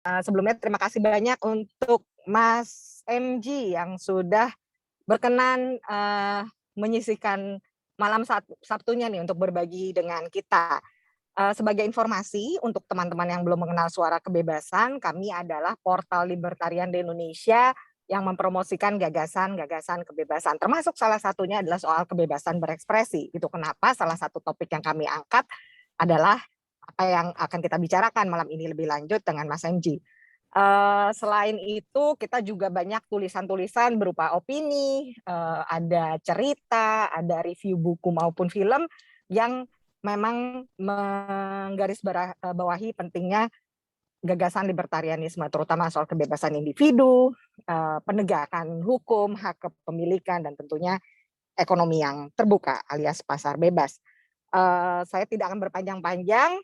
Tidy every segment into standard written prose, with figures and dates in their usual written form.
Sebelumnya terima kasih banyak untuk Mas MG yang sudah berkenan menyisihkan malam Sabtunya nih untuk berbagi dengan kita. Sebagai informasi untuk teman-teman yang belum mengenal Suara Kebebasan, kami adalah portal libertarian di Indonesia yang mempromosikan gagasan-gagasan kebebasan. Termasuk salah satunya adalah soal kebebasan berekspresi. Itu kenapa salah satu topik yang kami angkat adalah apa yang akan kita bicarakan malam ini lebih lanjut dengan Mas MG. Selain itu kita juga banyak tulisan-tulisan berupa opini, ada cerita, ada review buku maupun film yang memang menggarisbawahi pentingnya gagasan libertarianisme, terutama soal kebebasan individu, penegakan hukum, hak kepemilikan, dan tentunya ekonomi yang terbuka alias pasar bebas. Saya tidak akan berpanjang-panjang.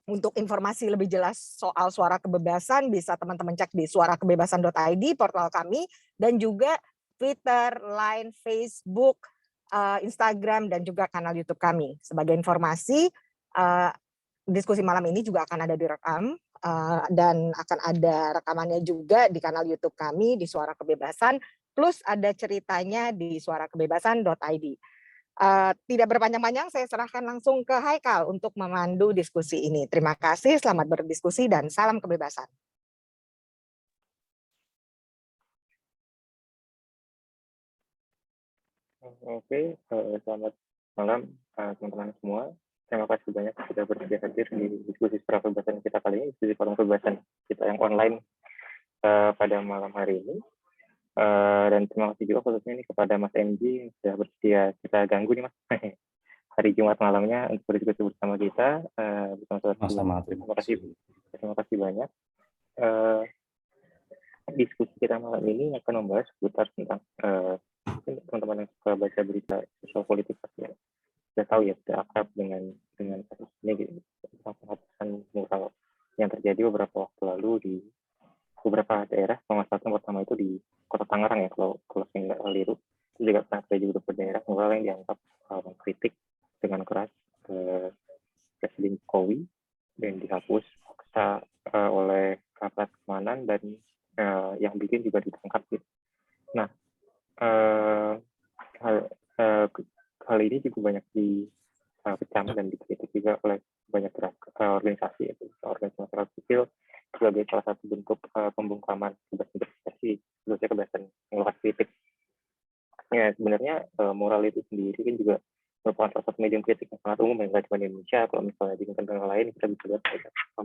Untuk informasi lebih jelas soal Suara Kebebasan bisa teman-teman cek di suarakebebasan.id, portal kami, dan juga Twitter, Line, Facebook, Instagram, dan juga kanal YouTube kami. Sebagai informasi, diskusi malam ini juga akan ada direkam, dan akan ada rekamannya juga di kanal YouTube kami di Suara Kebebasan, plus ada ceritanya di suarakebebasan.id. Tidak berpanjang-panjang, saya serahkan langsung ke Haikal untuk memandu diskusi ini. Terima kasih, selamat berdiskusi, dan salam kebebasan. Oke, selamat malam teman-teman semua. Terima kasih banyak sudah bersedia hadir di diskusi Suara Kebebasan kita kali ini, diskusi forum kebebasan kita yang online pada malam hari ini. Dan terima kasih juga khususnya ini kepada Mas MG yang sudah bersedia kita ganggu nih Mas. Hari Jumat malamnya untuk berdiskusi bersama kita. Sama-sama, terima kasih banyak. Diskusi kita malam ini akan membahas seputar tentang teman-teman yang suka baca berita sosial politik pasti sudah tahu ya, sudah akrab dengan kasus ini, tentang penghapusan mural yang terjadi beberapa waktu lalu di beberapa daerah. Salah satu pertama itu di Kota Tangerang ya, kalau saya nggak keliru. Itu juga pernah terjadi di beberapa daerah mural yang dianggap mengkritik dengan keras Presiden Jokowi dan dihapus paksa oleh aparat keamanan, dan yang bikin juga ditangkap gitu. Nah, hal ini juga banyak dikecam dan dikritik juga oleh banyak organisasi, organisasi masyarakat sipil sebagai salah satu bentuk pembungkaman kebebasan berekspresi, khususnya kebebasan mengeluarkan kritik. Ya, sebenarnya moral itu sendiri kan juga merupakan salah satu medium kritik yang sangat umum, yang nggak cuma di Indonesia. Kalau misalnya di negara lain kita bisa lihat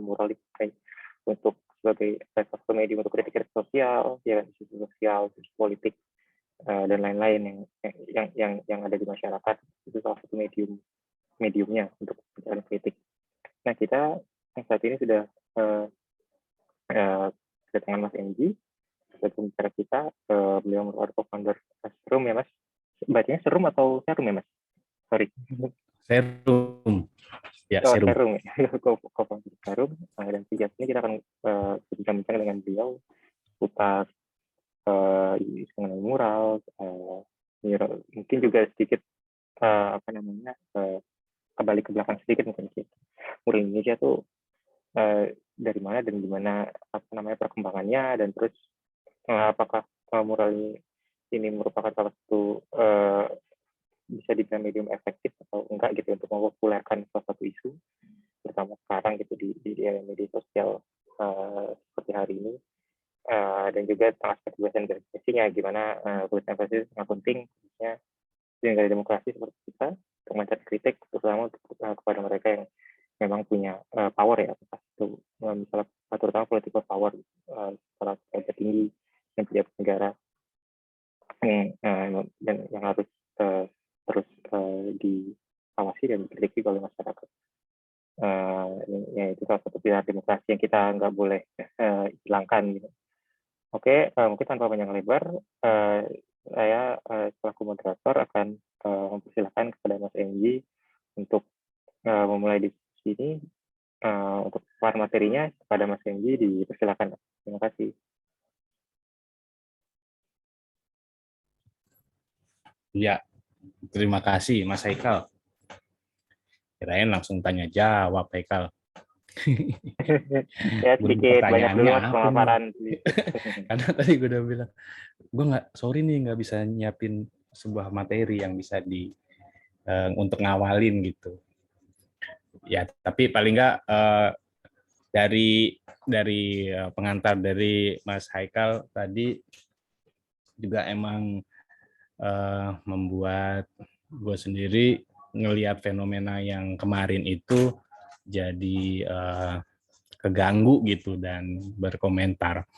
moral itu untuk sebagai salah satu medium untuk kritik sosial, ya isu sosial, isu politik, dan lain-lain yang ada di masyarakat. Itu salah satu mediumnya untuk mencari kritik. Nah, kita saat ini sudah kedatangan Mas MG, pembicara kita. Beliau merupakan co-founder Serum ya Mas. Bacanya Serum atau Serum ya Mas? Sorry. Serum. Ya, Serum. Co-founder Serum. Dan sejak ini kita akan berbincang dengan beliau seputar mengenai mural, mungkin juga sedikit kembali ke belakang sedikit mungkin kita. Mural Indonesia tuh dari mana dan gimana perkembangannya, dan terus apakah mural ini merupakan salah satu bisa dibilang medium efektif atau enggak gitu untuk mempopulerkan salah satu isu, terutama sekarang gitu di media sosial seperti hari ini. Dan juga tentang aspek kebebasan berekspresinya, gimana kebebasan berekspresi sangat penting khususnya di negara demokrasi seperti kita untuk mencari kritik, terutama kepada mereka yang memang punya power ya, itu misalnya terutama political power, salah satu tinggi yang pejabat negara dan yang harus terus diawasi dan dikritiki oleh masyarakat. Ya, itu salah satu pilar demokrasi yang kita nggak boleh hilangkan gitu. Oke, mungkin tanpa panjang lebar, saya selaku moderator akan mempersilahkan kepada Mas MG untuk memulai diskusi ini. Untuk part materinya kepada Mas MG dipersilakan. Terima kasih. Ya, terima kasih Mas Haikal. Kirain langsung tanya jawab Haikal. Ya sedikit banyak dulu Pertanyaannya mas apa nih? pemaparan sedikit. Karena tadi gue udah bilang, gue sorry nih nggak bisa nyiapin sebuah materi yang bisa untuk ngawalin gitu. Ya, tapi paling nggak dari pengantar dari Mas Haikal tadi juga emang membuat gue sendiri ngelihat fenomena yang kemarin itu jadi keganggu gitu dan berkomentar.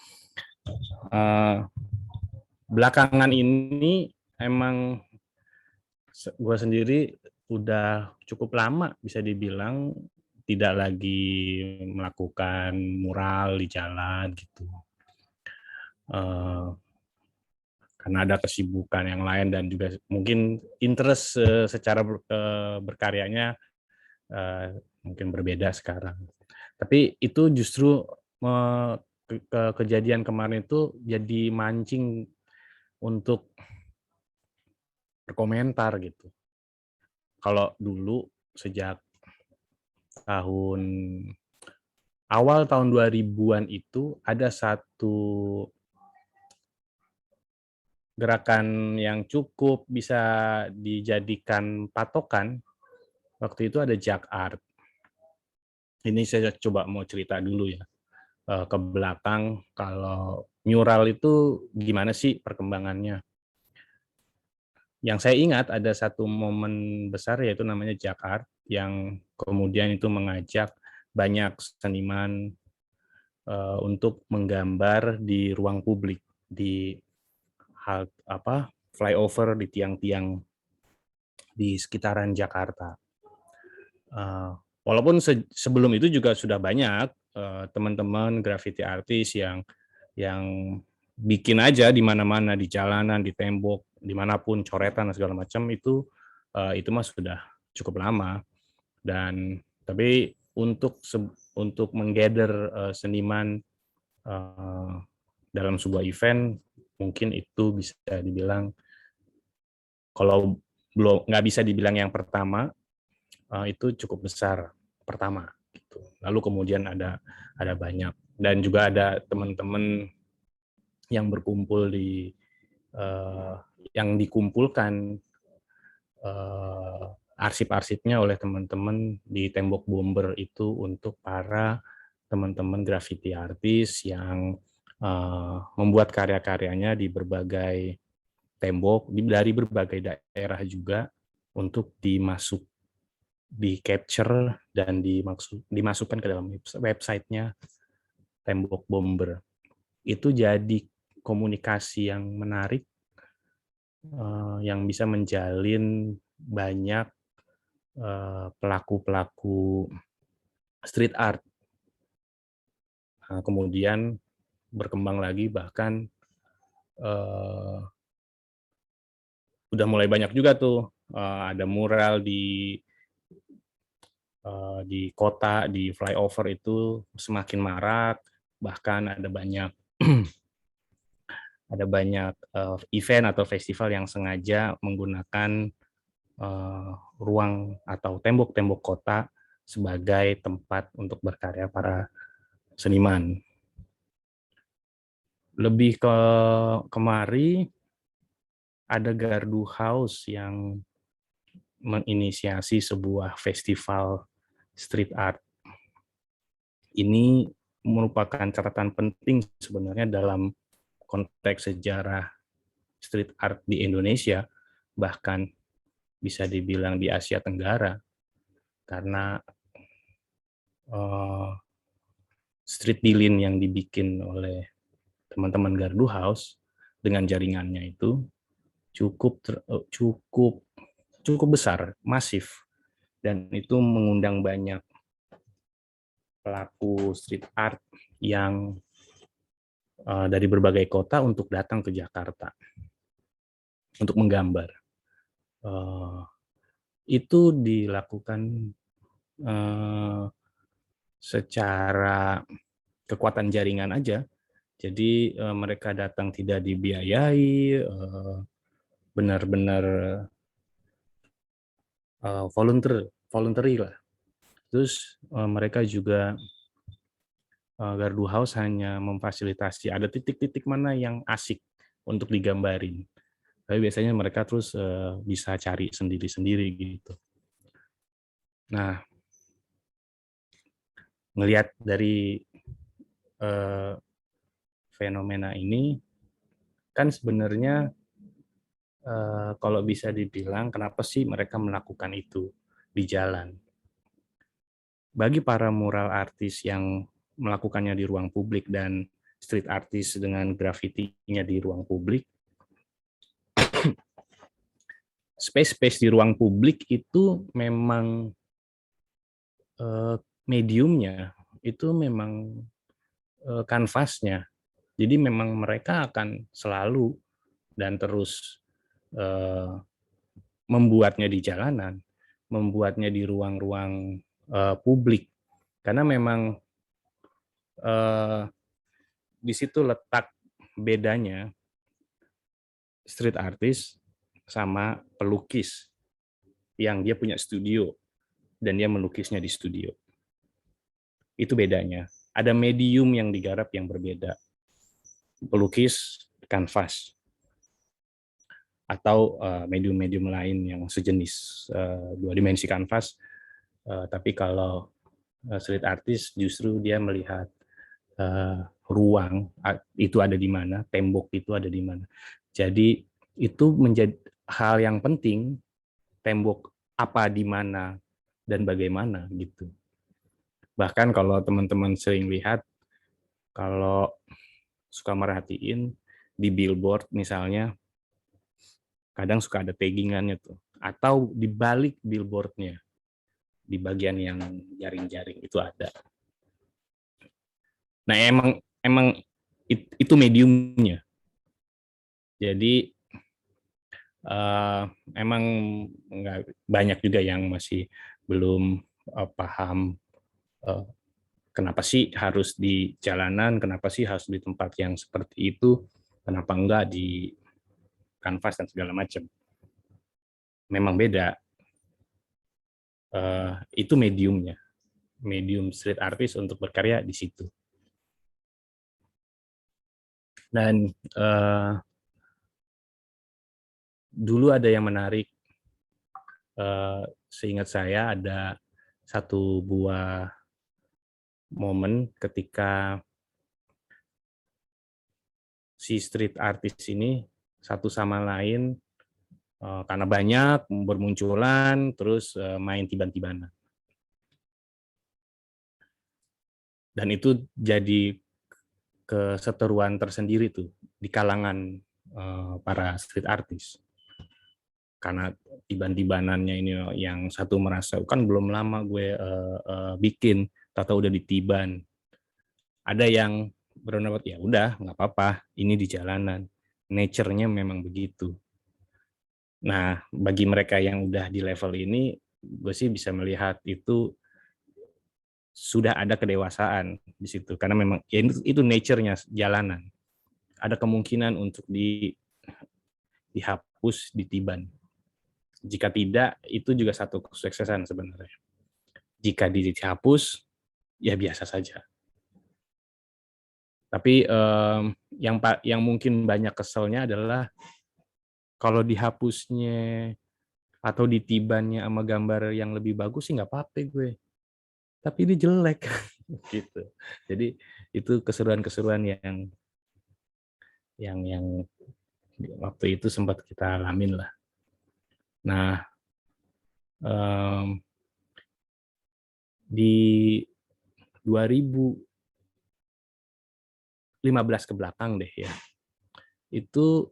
Belakangan ini emang gue sendiri udah cukup lama bisa dibilang tidak lagi melakukan mural di jalan gitu. Karena ada kesibukan yang lain dan juga mungkin interest secara berkaryanya mungkin berbeda sekarang. Tapi itu justru kejadian kemarin itu jadi mancing untuk berkomentar gitu. Kalau dulu sejak awal tahun 2000-an itu ada satu gerakan yang cukup bisa dijadikan patokan. Waktu itu ada Jak Art. Ini saya coba mau cerita dulu ya ke belakang kalau mural itu gimana sih perkembangannya. Yang saya ingat ada satu momen besar yaitu namanya Jak Art yang kemudian itu mengajak banyak seniman untuk menggambar di ruang publik, di flyover, di tiang-tiang di sekitaran Jakarta. Walaupun sebelum itu juga sudah banyak teman-teman graffiti artis yang bikin aja di mana-mana, di jalanan, di tembok, dimanapun coretan dan segala macam itu mah sudah cukup lama. Dan tapi untuk menggather seniman dalam sebuah event mungkin itu bisa dibilang kalau belum nggak bisa dibilang yang pertama itu cukup besar pertama gitu. Lalu kemudian ada banyak dan juga ada teman-teman yang berkumpul yang dikumpulkan arsip-arsipnya oleh teman-teman di Tembok Bomber itu untuk para teman-teman graffiti artis yang membuat karya-karyanya di berbagai tembok dari berbagai daerah juga untuk di capture dan dimasukkan ke dalam websitenya Tembok Bomber. Itu jadi komunikasi yang menarik yang bisa menjalin banyak pelaku-pelaku street art. Kemudian berkembang lagi bahkan udah mulai banyak juga tuh ada mural di kota, di flyover itu semakin marak, bahkan ada banyak event atau festival yang sengaja menggunakan ruang atau tembok-tembok kota sebagai tempat untuk berkarya para seniman. Lebih ke kemari ada Gardu House yang menginisiasi sebuah festival street art. Ini merupakan catatan penting sebenarnya dalam konteks sejarah street art di Indonesia, bahkan bisa dibilang di Asia Tenggara, karena street dealing yang dibikin oleh teman-teman Gardu House dengan jaringannya itu cukup besar, masif, dan itu mengundang banyak pelaku street art yang dari berbagai kota untuk datang ke Jakarta untuk menggambar. Itu dilakukan secara kekuatan jaringan aja. Jadi mereka datang tidak dibiayai, benar-benar voluntary lah. Terus mereka juga Gardu House hanya memfasilitasi ada titik-titik mana yang asik untuk digambarin. Tapi biasanya mereka terus bisa cari sendiri-sendiri gitu. Nah, ngelihat dari fenomena ini, kan sebenarnya kalau bisa dibilang kenapa sih mereka melakukan itu di jalan? Bagi para mural artis yang melakukannya di ruang publik dan street artist dengan grafitinya di ruang publik, space-space di ruang publik itu memang mediumnya, itu memang kanvasnya. Jadi memang mereka akan selalu dan terus membuatnya di jalanan, membuatnya di ruang-ruang publik, karena memang di situ letak bedanya street artist sama pelukis yang dia punya studio dan dia melukisnya di studio. Itu bedanya. Ada medium yang digarap yang berbeda. Pelukis kanvas atau medium-medium lain yang sejenis 2 dimensi kanvas. Tapi kalau street artist justru dia melihat ruang itu ada di mana, tembok itu ada di mana. Jadi itu menjadi hal yang penting, tembok apa di mana dan bagaimana gitu. Bahkan kalau teman-teman sering lihat, kalau suka merhatiin di billboard misalnya, kadang suka ada taggingannya tuh, atau di balik billboardnya, di bagian yang jaring-jaring itu ada. Nah emang itu mediumnya. Jadi emang nggak banyak juga yang masih belum paham kenapa sih harus di jalanan, kenapa sih harus di tempat yang seperti itu, kenapa enggak di kanvas dan segala macam. Memang beda. Itu mediumnya, medium street artist untuk berkarya di situ. Dan dulu ada yang menarik, seingat saya ada satu buah momen ketika si street artist ini satu sama lain karena banyak bermunculan terus main tiban-tibanan. Dan itu jadi keseteruan tersendiri tuh di kalangan para street artist. Karena tiban-tibanannya ini yang satu merasa kan belum lama gue bikin, tahu udah ditiban. Ada yang berpendapat ya udah nggak apa-apa, ini di jalanan, nature-nya memang begitu. Nah bagi mereka yang udah di level ini, gue sih bisa melihat itu sudah ada kedewasaan di situ karena memang ya itu nature-nya jalanan. Ada kemungkinan untuk dihapus, ditiban. Jika tidak, itu juga satu kesuksesan sebenarnya. Jika dihapus, ya biasa saja. Tapi yang mungkin banyak keselnya adalah kalau dihapusnya atau ditibannya sama gambar yang lebih bagus sih nggak apa-apa gue. Tapi ini jelek gitu. Jadi itu keseruan-keseruan yang waktu itu sempat kita alamin lah. Nah, di 2015 ke belakang deh ya, itu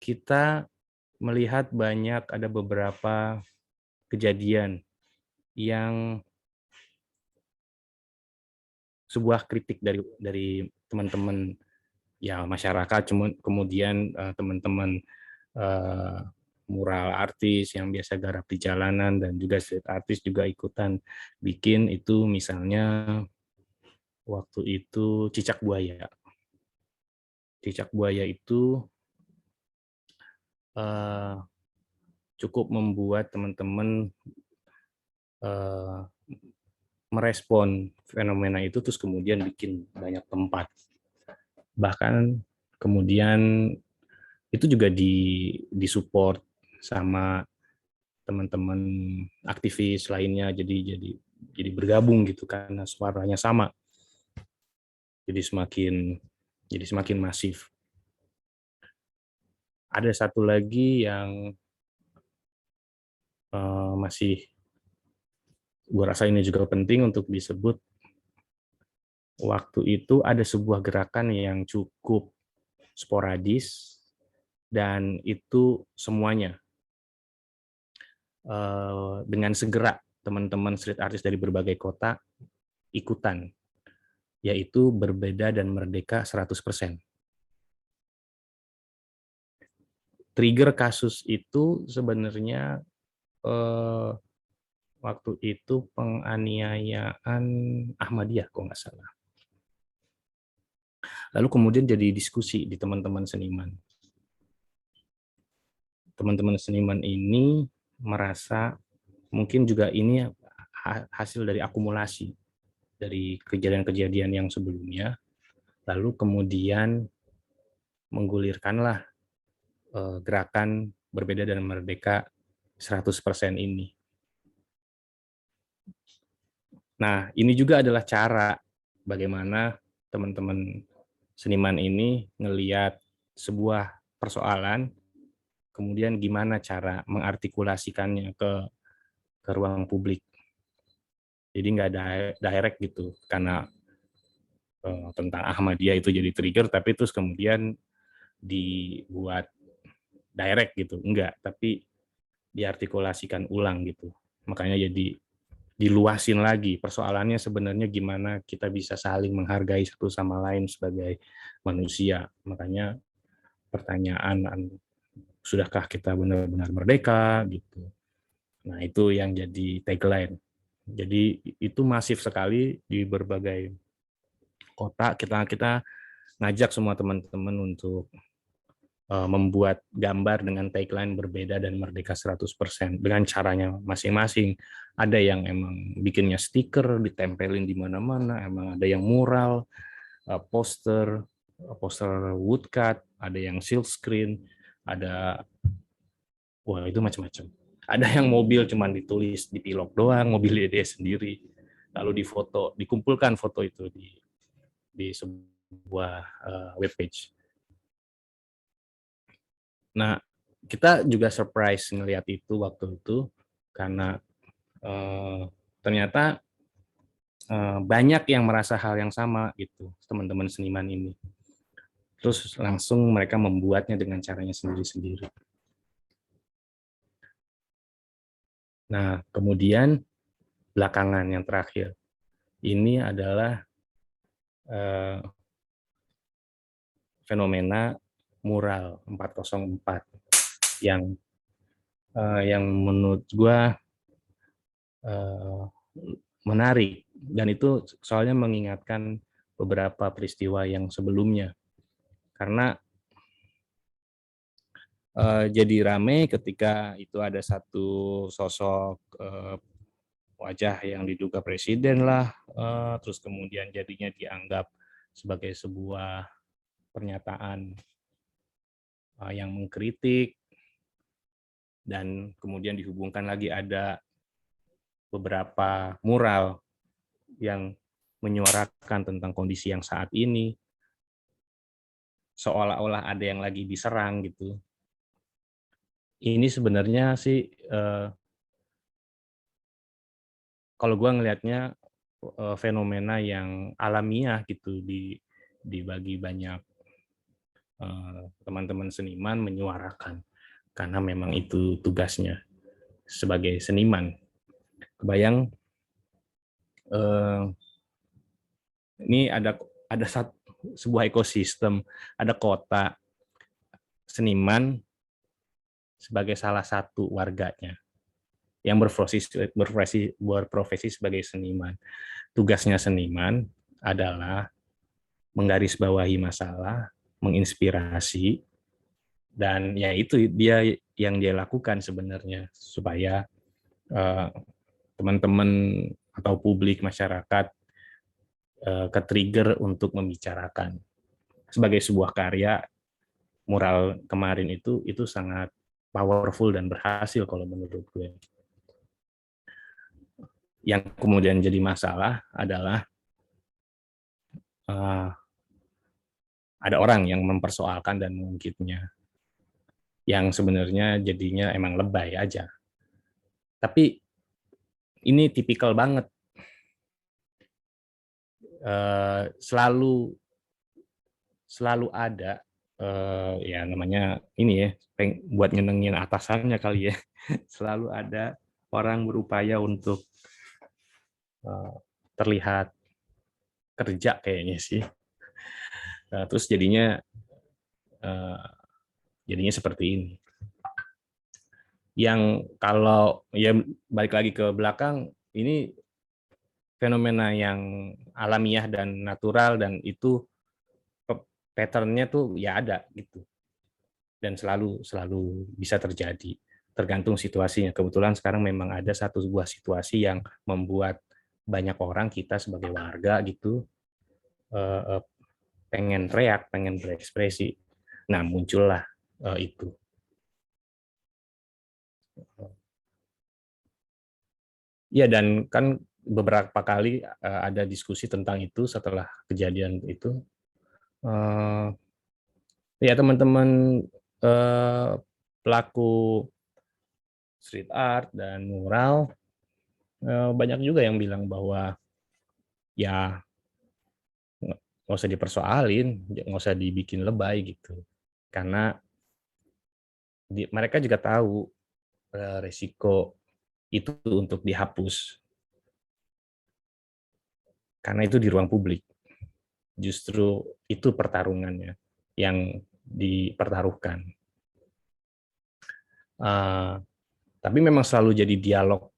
kita melihat banyak ada beberapa kejadian yang sebuah kritik dari teman-teman ya masyarakat, kemudian teman-teman mural artis yang biasa garap di jalanan dan juga street artis juga ikutan bikin itu, misalnya waktu itu cicak buaya. Cicak buaya itu cukup membuat teman-teman merespon fenomena itu terus kemudian bikin banyak tempat. Bahkan kemudian itu juga disupport sama teman-teman aktivis lainnya, jadi bergabung gitu karena suaranya sama. Jadi semakin masif. Ada satu lagi yang masih gue rasa ini juga penting untuk disebut. Waktu itu ada sebuah gerakan yang cukup sporadis dan itu semuanya dengan segera teman-teman street artist dari berbagai kota ikutan, yaitu Berbeda dan Merdeka 100%. Trigger kasus itu sebenarnya waktu itu penganiayaan Ahmadiyah kalau nggak salah. Lalu kemudian jadi diskusi di teman-teman seniman. Teman-teman seniman ini merasa mungkin juga ini hasil dari akumulasi dari kejadian-kejadian yang sebelumnya, lalu kemudian menggulirkanlah gerakan Berbeda dan Merdeka 100% ini. Nah, ini juga adalah cara bagaimana teman-teman seniman ini ngelihat sebuah persoalan, kemudian gimana cara mengartikulasikannya ke ruang publik. Jadi nggak direct gitu, karena tentang Ahmadiyah itu jadi trigger, tapi terus kemudian dibuat direct gitu, enggak, tapi diartikulasikan ulang gitu. Makanya jadi diluasin lagi persoalannya sebenarnya gimana kita bisa saling menghargai satu sama lain sebagai manusia. Makanya pertanyaan, sudahkah kita benar-benar merdeka gitu. Nah, itu yang jadi tagline. Jadi itu masif sekali di berbagai kota. Kita ngajak semua teman-teman untuk membuat gambar dengan tagline Berbeda dan Merdeka 100% dengan caranya masing-masing. Ada yang emang bikinnya stiker, ditempelin di mana-mana, emang ada yang mural, poster woodcut, ada yang silk screen, ada itu macam-macam. Ada yang mobil cuman ditulis dipilok doang, mobil dia sendiri, lalu difoto, dikumpulkan foto itu di sebuah webpage. Nah, kita juga surprise ngelihat itu waktu itu karena ternyata banyak yang merasa hal yang sama gitu, teman-teman seniman ini. Terus langsung mereka membuatnya dengan caranya sendiri-sendiri. Nah, kemudian belakangan yang terakhir, ini adalah fenomena mural 404 yang menurut gua menarik, dan itu soalnya mengingatkan beberapa peristiwa yang sebelumnya. Karena jadi rame ketika itu ada satu sosok wajah yang diduga presiden lah, terus kemudian jadinya dianggap sebagai sebuah pernyataan yang mengkritik, dan kemudian dihubungkan lagi ada beberapa mural yang menyuarakan tentang kondisi yang saat ini, seolah-olah ada yang lagi diserang gitu. Ini sebenarnya sih kalau gue ngelihatnya fenomena yang alamiah gitu dibagi banyak teman-teman seniman menyuarakan, karena memang itu tugasnya sebagai seniman. Kebayang ini ada sebuah ekosistem, ada kota seniman sebagai salah satu warganya yang berprofesi sebagai seniman. Tugasnya seniman adalah menggarisbawahi masalah, menginspirasi, dan ya itu yang dia lakukan sebenarnya supaya teman-teman atau publik masyarakat ke-trigger untuk membicarakan. Sebagai sebuah karya, mural kemarin itu sangat powerful dan berhasil kalau menurut gue. Yang kemudian jadi masalah adalah ada orang yang mempersoalkan dan mengungkitnya, yang sebenarnya jadinya emang lebay aja. Tapi ini tipikal banget, selalu ada ya namanya ini ya, buat nyenengin atasannya kali ya. Selalu ada orang berupaya untuk terlihat kerja kayaknya sih. Terus jadinya seperti ini. Yang kalau ya balik lagi ke belakang, ini fenomena yang alamiah dan natural, dan itu pattern-nya tuh ya ada gitu, dan selalu bisa terjadi tergantung situasinya. Kebetulan sekarang memang ada satu buah situasi yang membuat banyak orang, kita sebagai warga gitu, pengen teriak, pengen berekspresi. Nah, muncullah itu. Ya, dan kan beberapa kali ada diskusi tentang itu setelah kejadian itu. Ya, teman-teman pelaku street art dan mural banyak juga yang bilang bahwa ya nggak usah dipersoalin, nggak usah dibikin lebay gitu, karena mereka juga tahu resiko itu untuk dihapus, karena itu di ruang publik. Justru itu pertarungannya yang dipertaruhkan. Tapi memang selalu jadi dialog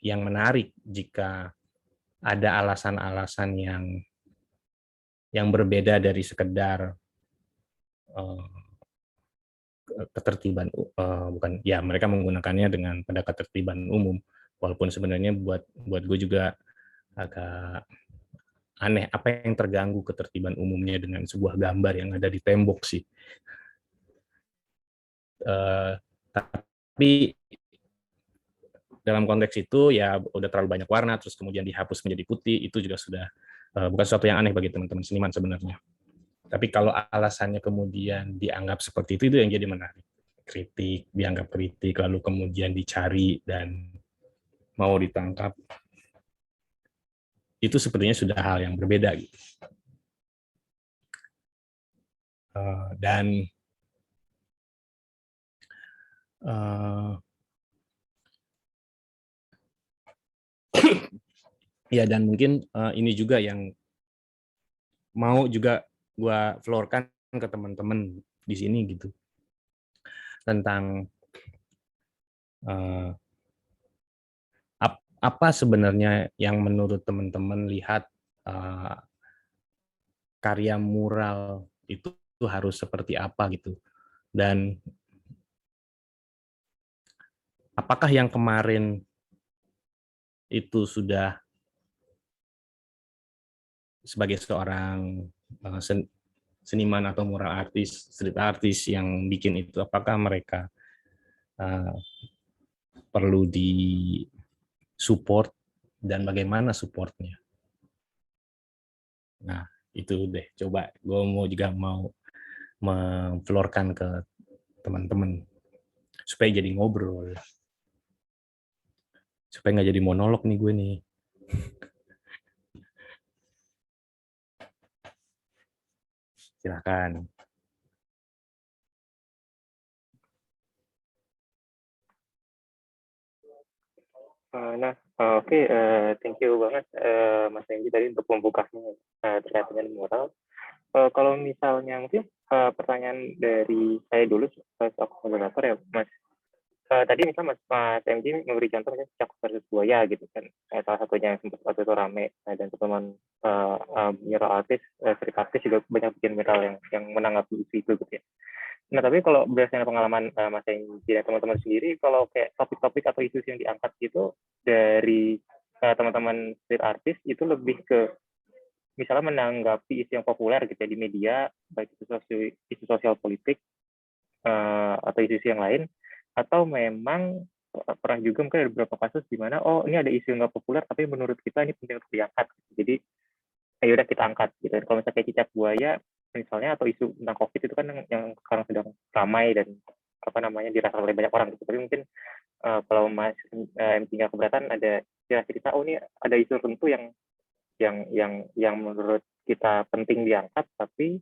yang menarik jika ada alasan-alasan yang berbeda dari sekedar ketertiban, bukan ya, mereka menggunakannya dengan pada ketertiban umum, walaupun sebenarnya buat gue juga agak aneh apa yang terganggu ketertiban umumnya dengan sebuah gambar yang ada di tembok sih. Tapi dalam konteks itu ya udah terlalu banyak warna terus kemudian dihapus menjadi putih, itu juga sudah bukan sesuatu yang aneh bagi teman-teman seniman sebenarnya. Tapi kalau alasannya kemudian dianggap seperti itu yang jadi menarik. Kritik, dianggap kritik, lalu kemudian dicari dan mau ditangkap. Itu sepertinya sudah hal yang berbeda gitu. Dan ya, dan mungkin ini juga yang mau juga gue floorkan ke teman-teman di sini gitu, tentang apa sebenarnya yang menurut teman-teman lihat karya mural itu harus seperti apa gitu, dan apakah yang kemarin itu sudah sebagai seorang seniman atau mural artis, street artis yang bikin itu, apakah mereka perlu di support dan bagaimana supportnya. Nah, itu deh, coba gue mau memflorkan ke teman-teman supaya jadi ngobrol, supaya nggak jadi monolog nih gue nih. Silakan. Nah, oke, thank you banget Mas Enggi tadi untuk pembukaannya terkait dengan mural. Kalau misalnya mungkin pertanyaan dari saya dulu sebagai moderator ya, Mas. Tadi misalnya Mas MG memberi contoh misalnya Cak versus Buaya gitu kan, salah satunya yang sempat waktu itu rame, dan teman-teman mural artis, street artis juga banyak bikin mural yang menanggapi isu itu gitu ya. Nah, tapi kalau berdasarkan pengalaman Mas Enggi dan teman-teman sendiri, kalau kayak topik-topik atau isu yang diangkat gitu dari teman-teman street artist itu lebih ke misalnya menanggapi isu yang populer gitu ya di media, baik itu isu sosial politik atau isu-isu yang lain, atau memang pernah juga mungkin ada beberapa kasus di mana oh ini ada isu yang nggak populer tapi menurut kita ini penting untuk diangkat. Jadi ayo udah kita angkat gitu. Kalau misalnya kayak cicak buaya misalnya atau isu tentang COVID itu kan yang sekarang sedang ramai dan apa namanya dirasakan oleh banyak orang gitu. Tapi mungkin kalau Mas MC nggak keberatan ada cerita oh ini ada isu tertentu yang menurut kita penting diangkat tapi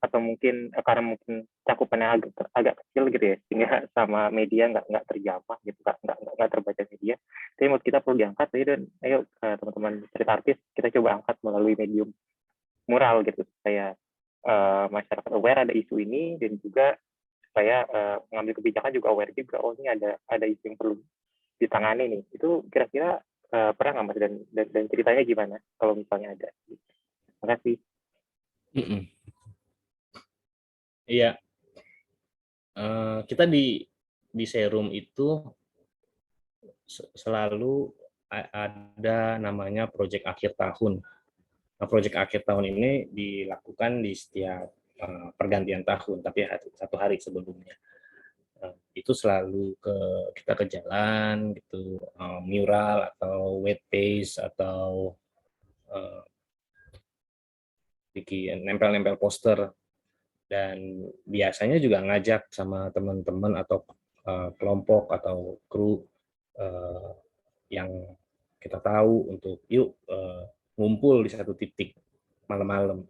atau mungkin karena mungkin cakupannya agak kecil gitu ya sehingga sama media nggak terjamah gitu nggak terbaca media tapi menurut kita perlu diangkat dan ayo teman-teman street artist kita coba angkat melalui medium mural gitu supaya masyarakat aware ada isu ini dan juga supaya mengambil kebijakan juga aware juga oh ini ada isu yang perlu ditangani nih itu kira-kira pernah nggak Mas dan ceritanya gimana kalau misalnya ada. Terima kasih. Iya, kita di Serum itu selalu ada namanya proyek akhir tahun. Nah, proyek akhir tahun ini dilakukan di setiap pergantian tahun, tapi satu hari sebelumnya. Itu selalu kita ke jalan, gitu, mural atau wet paste atau bikin nempel-nempel poster. Dan biasanya juga ngajak sama teman-teman atau kelompok atau kru yang kita tahu untuk yuk ngumpul di satu titik malam-malam.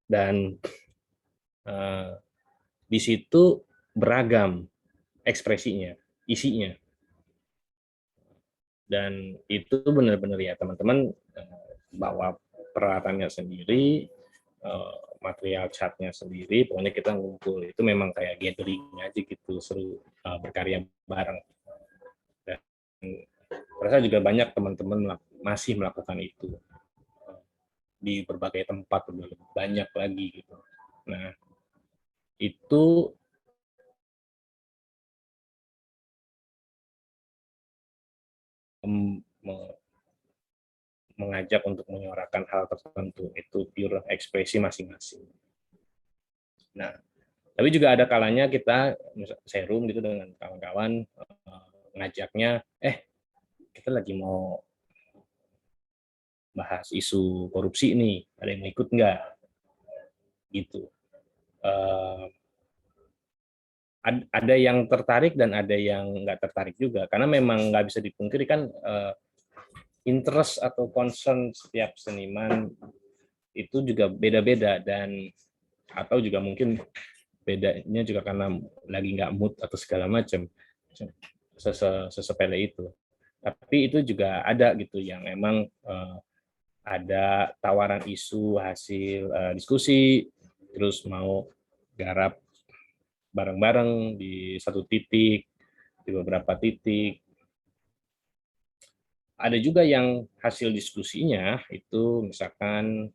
Dan di situ beragam ekspresinya, isinya. Dan itu benar-benar ya teman-teman bawa peralatannya sendiri, material catnya sendiri, pokoknya kita ngumpul itu memang kayak gathering aja gitu, seru berkarya bareng. Dan saya juga banyak teman-teman masih melakukan itu di berbagai tempat, banyak lagi gitu. Nah itu mengajak untuk menyuarakan hal tertentu, itu pure ekspresi masing-masing. Nah, tapi juga ada kalanya kita Serum gitu dengan kawan-kawan ngajaknya, kita lagi mau bahas isu korupsi nih, ada yang mau ikut nggak? Gitu. Ada yang tertarik dan ada yang nggak tertarik juga, karena memang nggak bisa dipungkiri kan interest atau concern setiap seniman itu juga beda-beda dan atau juga mungkin bedanya juga karena lagi nggak mood atau segala macam sesepele itu. Tapi itu juga ada gitu yang emang ada tawaran isu hasil diskusi terus mau garap bareng-bareng di satu titik, di beberapa titik. Ada juga yang hasil diskusinya itu misalkan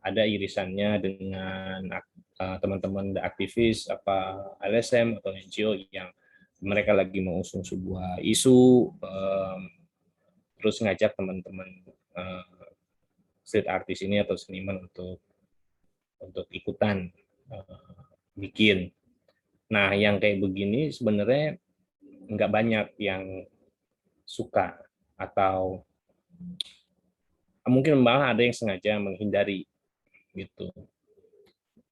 ada irisannya dengan teman-teman aktivis apa LSM atau NGO yang mereka lagi mengusung sebuah isu, terus ngajak teman-teman street artist ini atau seniman untuk ikutan bikin. Nah, yang kayak begini sebenarnya nggak banyak yang suka atau mungkin malah ada yang sengaja menghindari gitu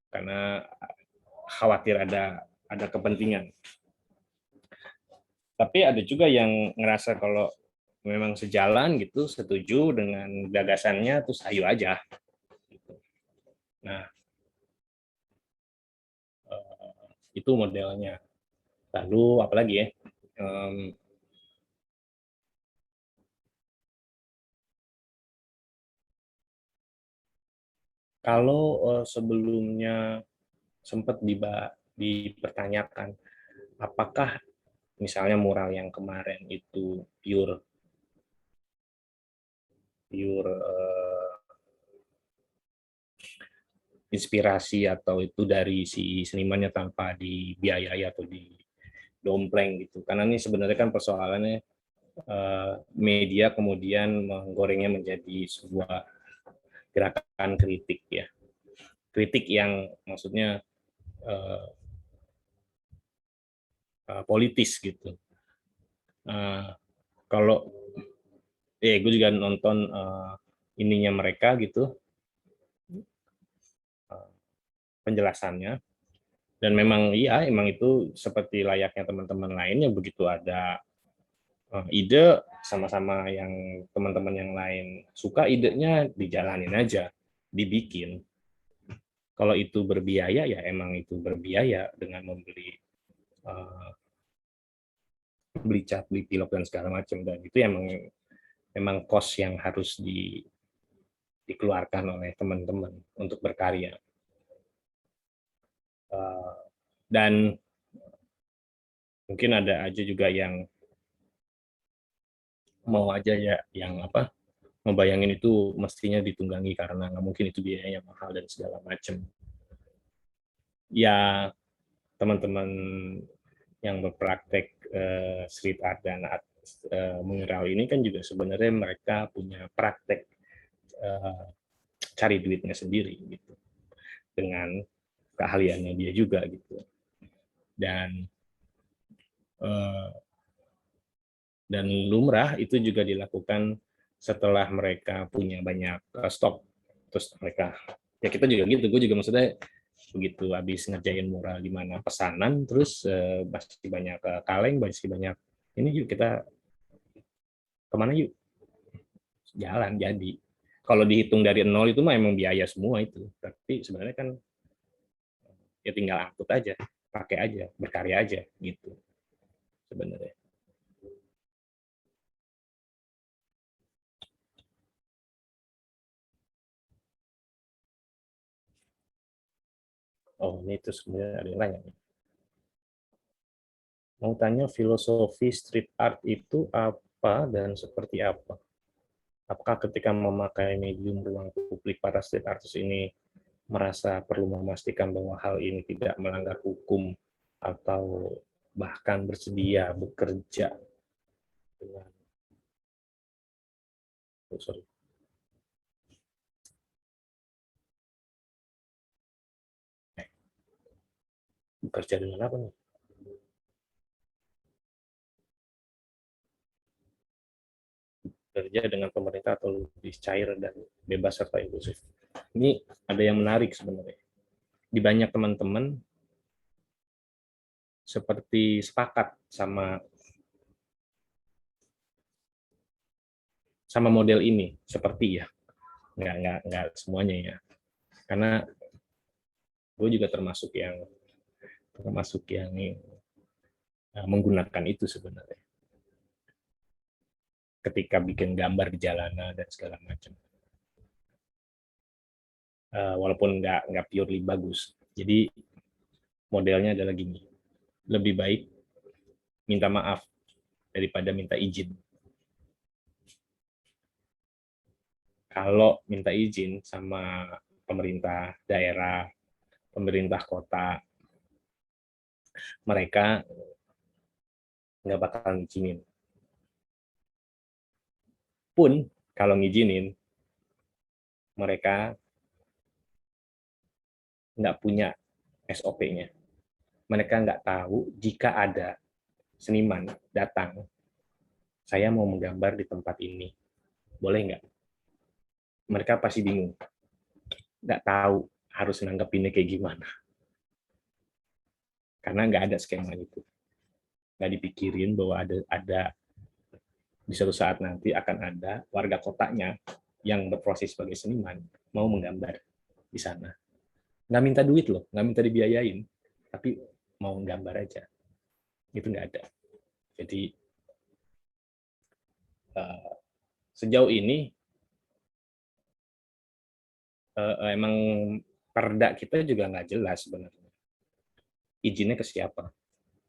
karena khawatir ada kepentingan. Tapi ada juga yang ngerasa kalau memang sejalan gitu, setuju dengan gagasannya, terus ayo aja. Nah, itu modelnya. Lalu apalagi ya? Kalau sebelumnya sempat dipertanyakan, apakah misalnya mural yang kemarin itu pure inspirasi atau itu dari si senimannya tanpa dibiayai atau didompleng gitu. Karena ini sebenarnya kan persoalannya media kemudian menggorengnya menjadi sebuah gerakan kritik ya, kritik yang maksudnya politis gitu. Kalau gue juga nonton ininya mereka gitu, penjelasannya, dan memang iya, emang itu seperti layaknya teman-teman lainnya, begitu ada ide sama-sama yang teman-teman yang lain suka idenya, dijalanin aja, dibikin. Kalau itu berbiaya ya emang itu berbiaya dengan membeli beli cat, beli pilok dan segala macam, dan itu emang cost yang harus dikeluarkan oleh teman-teman untuk berkarya. Dan mungkin ada aja juga yang mau aja ya, yang apa, ngebayangin itu mestinya ditunggangi karena nggak mungkin itu biayanya mahal dan segala macam. Ya, teman-teman yang berpraktek street art dan art mural ini kan juga sebenarnya mereka punya praktek cari duitnya sendiri gitu, dengan keahliannya dia juga gitu. Dan lumrah itu juga dilakukan setelah mereka punya banyak stok. Terus mereka, ya kita juga gitu, gue juga maksudnya begitu habis ngerjain mural di mana pesanan, terus masih banyak kaleng, masih banyak ini, yuk kita kemana yuk, jalan jadi. Kalau dihitung dari nol itu mah emang biaya semua itu, tapi sebenarnya kan ya tinggal angkut aja, pakai aja, berkarya aja gitu sebenarnya. Oh, ini terus kemudian ada yang nanya. Mau tanya, filosofi street art itu apa dan seperti apa? Apakah ketika memakai medium ruang publik, para street artist ini merasa perlu memastikan bahwa hal ini tidak melanggar hukum atau bahkan bersedia bekerja dengan bekerja dengan apa nih? Bekerja dengan pemerintah atau lebih cair dan bebas serta inklusif. Ini ada yang menarik sebenarnya. Di banyak teman-teman seperti sepakat sama model ini, seperti ya, nggak semuanya ya, karena gue juga termasuk yang menggunakan itu sebenarnya ketika bikin gambar di jalanan dan segala macam, walaupun nggak purely bagus. Jadi modelnya adalah gini, lebih baik minta maaf daripada minta izin. Kalau minta izin sama pemerintah daerah, pemerintah kota, mereka nggak bakal ngizinin. Pun kalau ngizinin, mereka nggak punya SOP-nya. Mereka nggak tahu jika ada seniman datang, saya mau menggambar di tempat ini, boleh nggak? Mereka pasti bingung, nggak tahu harus nanggepinnya kayak gimana. Karena nggak ada skema itu. Nggak dipikirin bahwa ada di suatu saat nanti akan ada warga kotanya yang berproses sebagai seniman mau menggambar di sana. Nggak minta duit loh, nggak minta dibiayain, tapi mau gambar aja. Itu nggak ada. Jadi sejauh ini emang perda kita juga nggak jelas sebenarnya. Izinnya ke siapa?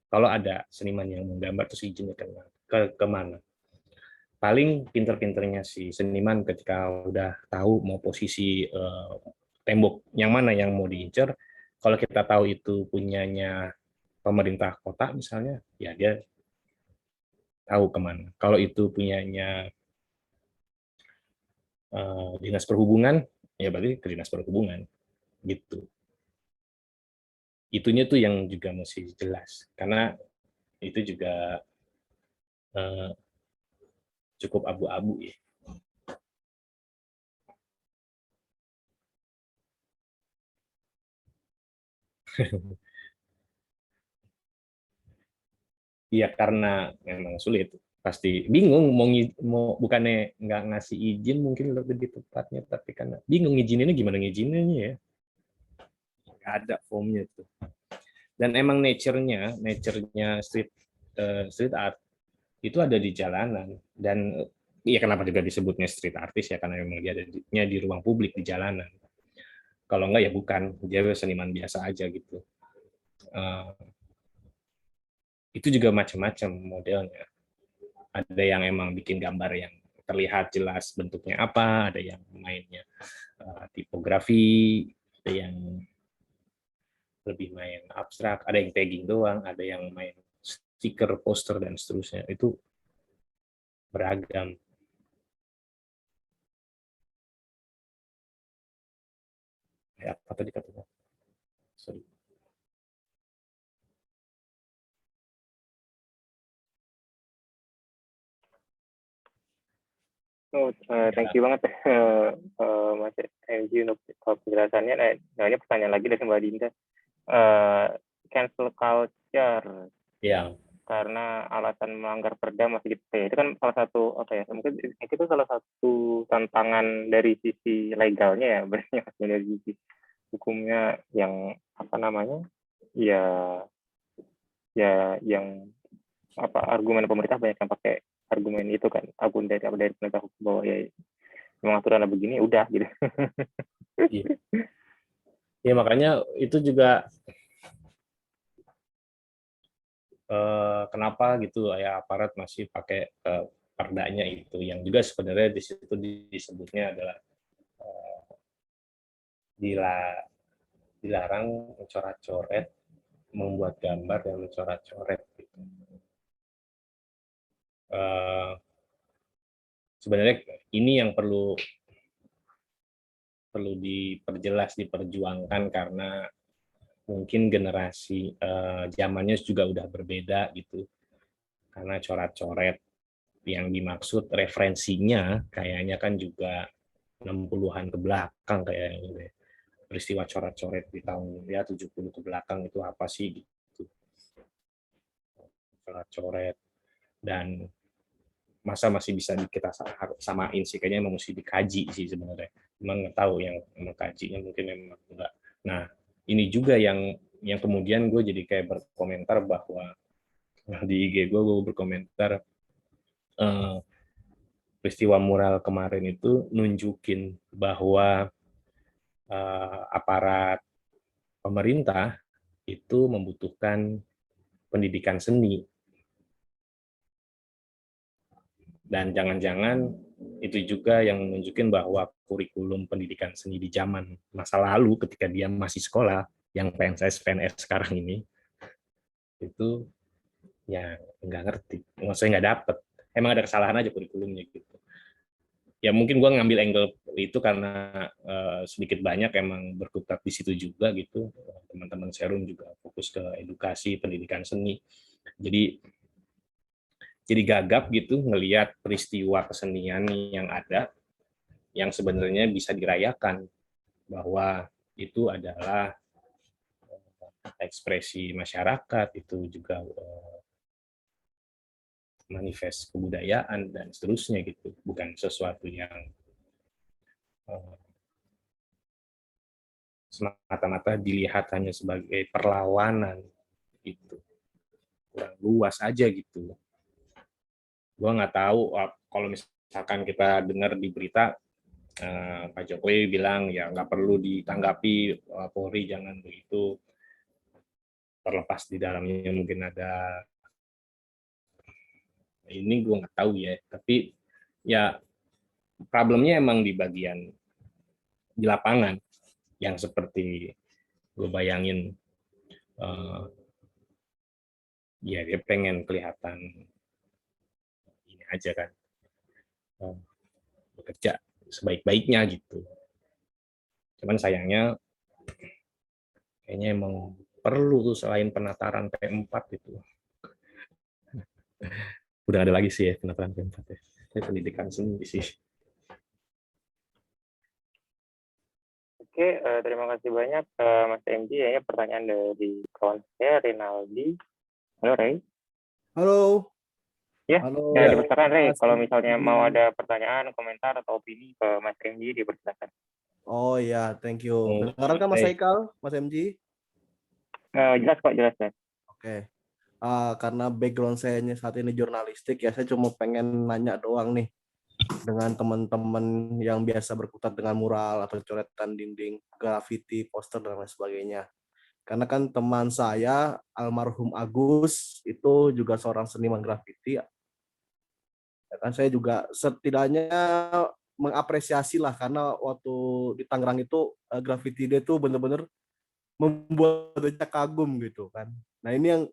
Kalau ada seniman yang menggambar, terus izinnya kemana? Paling pinter-pinternya si seniman ketika udah tahu mau posisi tembok yang mana yang mau diincar, kalau kita tahu itu punyanya pemerintah kota misalnya, ya dia tahu kemana. Kalau itu punyanya dinas perhubungan, ya berarti ke dinas perhubungan gitu. Itunya tuh yang juga mesti jelas, karena itu juga cukup abu-abu ya. Iya, karena memang sulit. Pasti bingung mau bukannya nggak ngasih izin mungkin lebih tepatnya, tapi karena bingung ngizininnya gimana ngizininnya ya. Nggak ada formnya tuh. Dan emang nature-nya street art itu ada di jalanan, dan iya kenapa juga disebutnya street artist ya, karena memang dia adanya di ruang publik di jalanan. Kalau enggak ya bukan, dia seniman biasa aja gitu. Itu juga macam-macam modelnya. Ada yang emang bikin gambar yang terlihat jelas bentuknya apa, ada yang mainnya tipografi, ada yang lebih main abstrak, ada yang tagging doang, ada yang main stiker, poster, dan seterusnya. Itu beragam. Ya, apa tadi katanya? Sorry. Oh, thank you banget Mas MG untuk penjelasannya. Nah, ini pertanyaan lagi dari Mbak Dinda. Cancel culture Ya, karena alasan melanggar perda masih gitu ya. Itu kan salah satu apa ya? Mungkin itu salah satu tantangan dari sisi legalnya ya, berarti dari sisi hukumnya yang apa namanya? Ya yang apa argumen pemerintah banyak yang pakai argumen itu kan, argumen dari penegak hukum bahwa ya memang aturannya begini udah gitu. iya. Ya makanya itu juga kenapa gitu ya aparat masih pakai perdanya itu, yang juga sebenarnya di situ disebutnya adalah dilarang mencoret-coret, membuat gambar dan mencoret-coret gitu. Sebenarnya ini yang perlu diperjelas, diperjuangkan, karena mungkin generasi zamannya juga udah berbeda gitu. Karena coret-coret yang dimaksud referensinya kayaknya kan juga 60-an ke belakang kayaknya. Peristiwa coret-coret di tahun ya 70 ke belakang itu apa sih gitu. Coret-coret, dan masa masih bisa kita samain sih, kayaknya emang mesti dikaji sih sebenarnya. Emang nggak tahu yang mengkajinya mungkin memang enggak. Nah, ini juga yang kemudian gue jadi kayak berkomentar bahwa di IG gue berkomentar peristiwa mural kemarin itu nunjukin bahwa aparat pemerintah itu membutuhkan pendidikan seni, dan jangan-jangan itu juga yang menunjukkan bahwa kurikulum pendidikan seni di zaman masa lalu ketika dia masih sekolah, yang PNS sekarang ini, itu ya nggak ngerti, maksudnya nggak dapet, emang ada kesalahan aja kurikulumnya gitu. Ya mungkin gue ngambil angle itu karena sedikit banyak emang berkutat di situ juga gitu. Teman-teman Serum juga fokus ke edukasi pendidikan seni, jadi gagap gitu ngelihat peristiwa kesenian yang ada, yang sebenarnya bisa dirayakan, bahwa itu adalah ekspresi masyarakat, itu juga manifest kebudayaan dan seterusnya gitu, bukan sesuatu yang semata-mata dilihat hanya sebagai perlawanan gitu, kurang luas aja gitu. Gue nggak tahu kalau misalkan kita dengar di berita Pak Jokowi bilang ya nggak perlu ditanggapi, Polri jangan begitu, terlepas di dalamnya mungkin ada ini, gue nggak tahu ya, tapi ya problemnya emang di bagian di lapangan yang seperti gue bayangin, ya dia pengen kelihatan aja kan, bekerja sebaik-baiknya gitu. Cuman sayangnya kayaknya emang perlu tuh selain penataran P4 itu. Udah ada lagi sih ya penataran P4 ya. Saya pendidikan sendiri sih. Oke, terima kasih banyak Mas MJ. Ya, pertanyaan dari kawan saya Rinaldi. Halo Ray. Halo, Ya, halo dipersilakan Ray. Mas Kalau misalnya MJ. mau ada pertanyaan, komentar atau opini ke Mas MJ, dipersilakan. Oh ya, thank you. Dengaran kan Mas Ray. Haikal, Mas MJ? Jelas kok, jelas. Oke. Karena background saya saat ini jurnalistik ya, saya cuma pengen nanya doang nih dengan teman-teman yang biasa berkutat dengan mural atau coretan dinding, graffiti, poster dan lain sebagainya. Karena kan teman saya almarhum Agus itu juga seorang seniman graffiti. Ya kan saya juga setidaknya mengapresiasi lah karena waktu di Tangerang itu graffiti dia tuh bener-bener membuat saya kagum gitu kan. Nah ini yang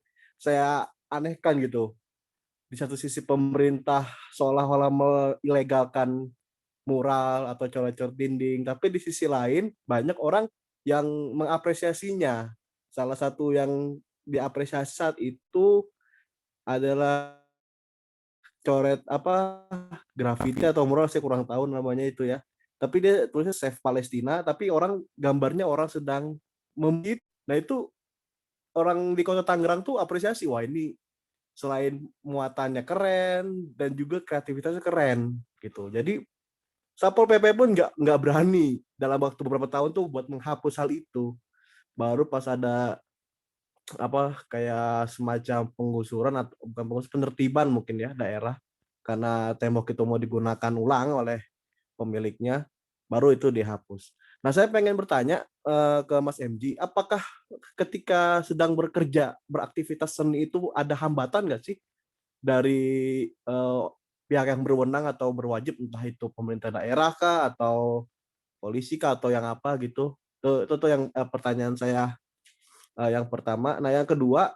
saya anehkan gitu. Di satu sisi pemerintah seolah-olah melegalkan mural atau coret-coret dinding, tapi di sisi lain banyak orang yang mengapresiasinya. Salah satu yang diapresiasi saat itu adalah coret grafiti atau mural, saya kurang tahu namanya itu ya. Tapi dia tulisnya Save Palestina, tapi gambarnya orang sedang membeat. Nah itu orang di Kota Tangerang tuh apresiasi, wah ini selain muatannya keren dan juga kreativitasnya keren gitu. Jadi Satpol PP pun nggak berani dalam waktu beberapa tahun tuh buat menghapus hal itu. Baru pas ada kayak semacam penggusuran atau bukan penggusuran, penertiban mungkin ya daerah karena tembok itu mau digunakan ulang oleh pemiliknya, baru itu dihapus. Nah saya pengen bertanya ke Mas MJ, apakah ketika sedang bekerja beraktivitas seni itu ada hambatan nggak sih dari pihak yang berwenang atau berwajib, entah itu pemerintah daerah kah atau polisi kah atau yang apa gitu? Itu yang pertanyaan saya yang pertama. Nah yang kedua,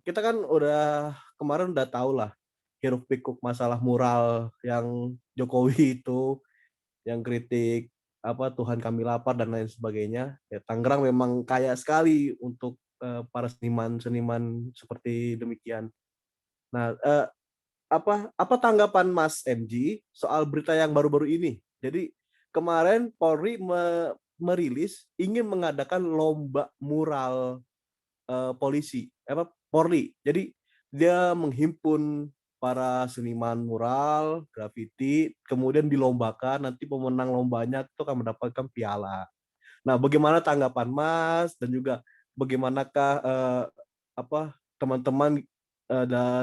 kita kan kemarin udah tahu lah hiruk pikuk masalah mural yang Jokowi itu, yang kritik Tuhan kami lapar dan lain sebagainya. Ya, Tangerang memang kaya sekali untuk para seniman-seniman seperti demikian. Nah, apa tanggapan Mas MJ soal berita yang baru-baru ini? Jadi kemarin Polri merilis ingin mengadakan lomba mural polisi, Polri. Jadi dia menghimpun para seniman mural, grafiti, kemudian dilombakan, nanti pemenang lombanya itu akan mendapatkan piala. Nah, bagaimana tanggapan Mas dan juga bagaimanakah teman-teman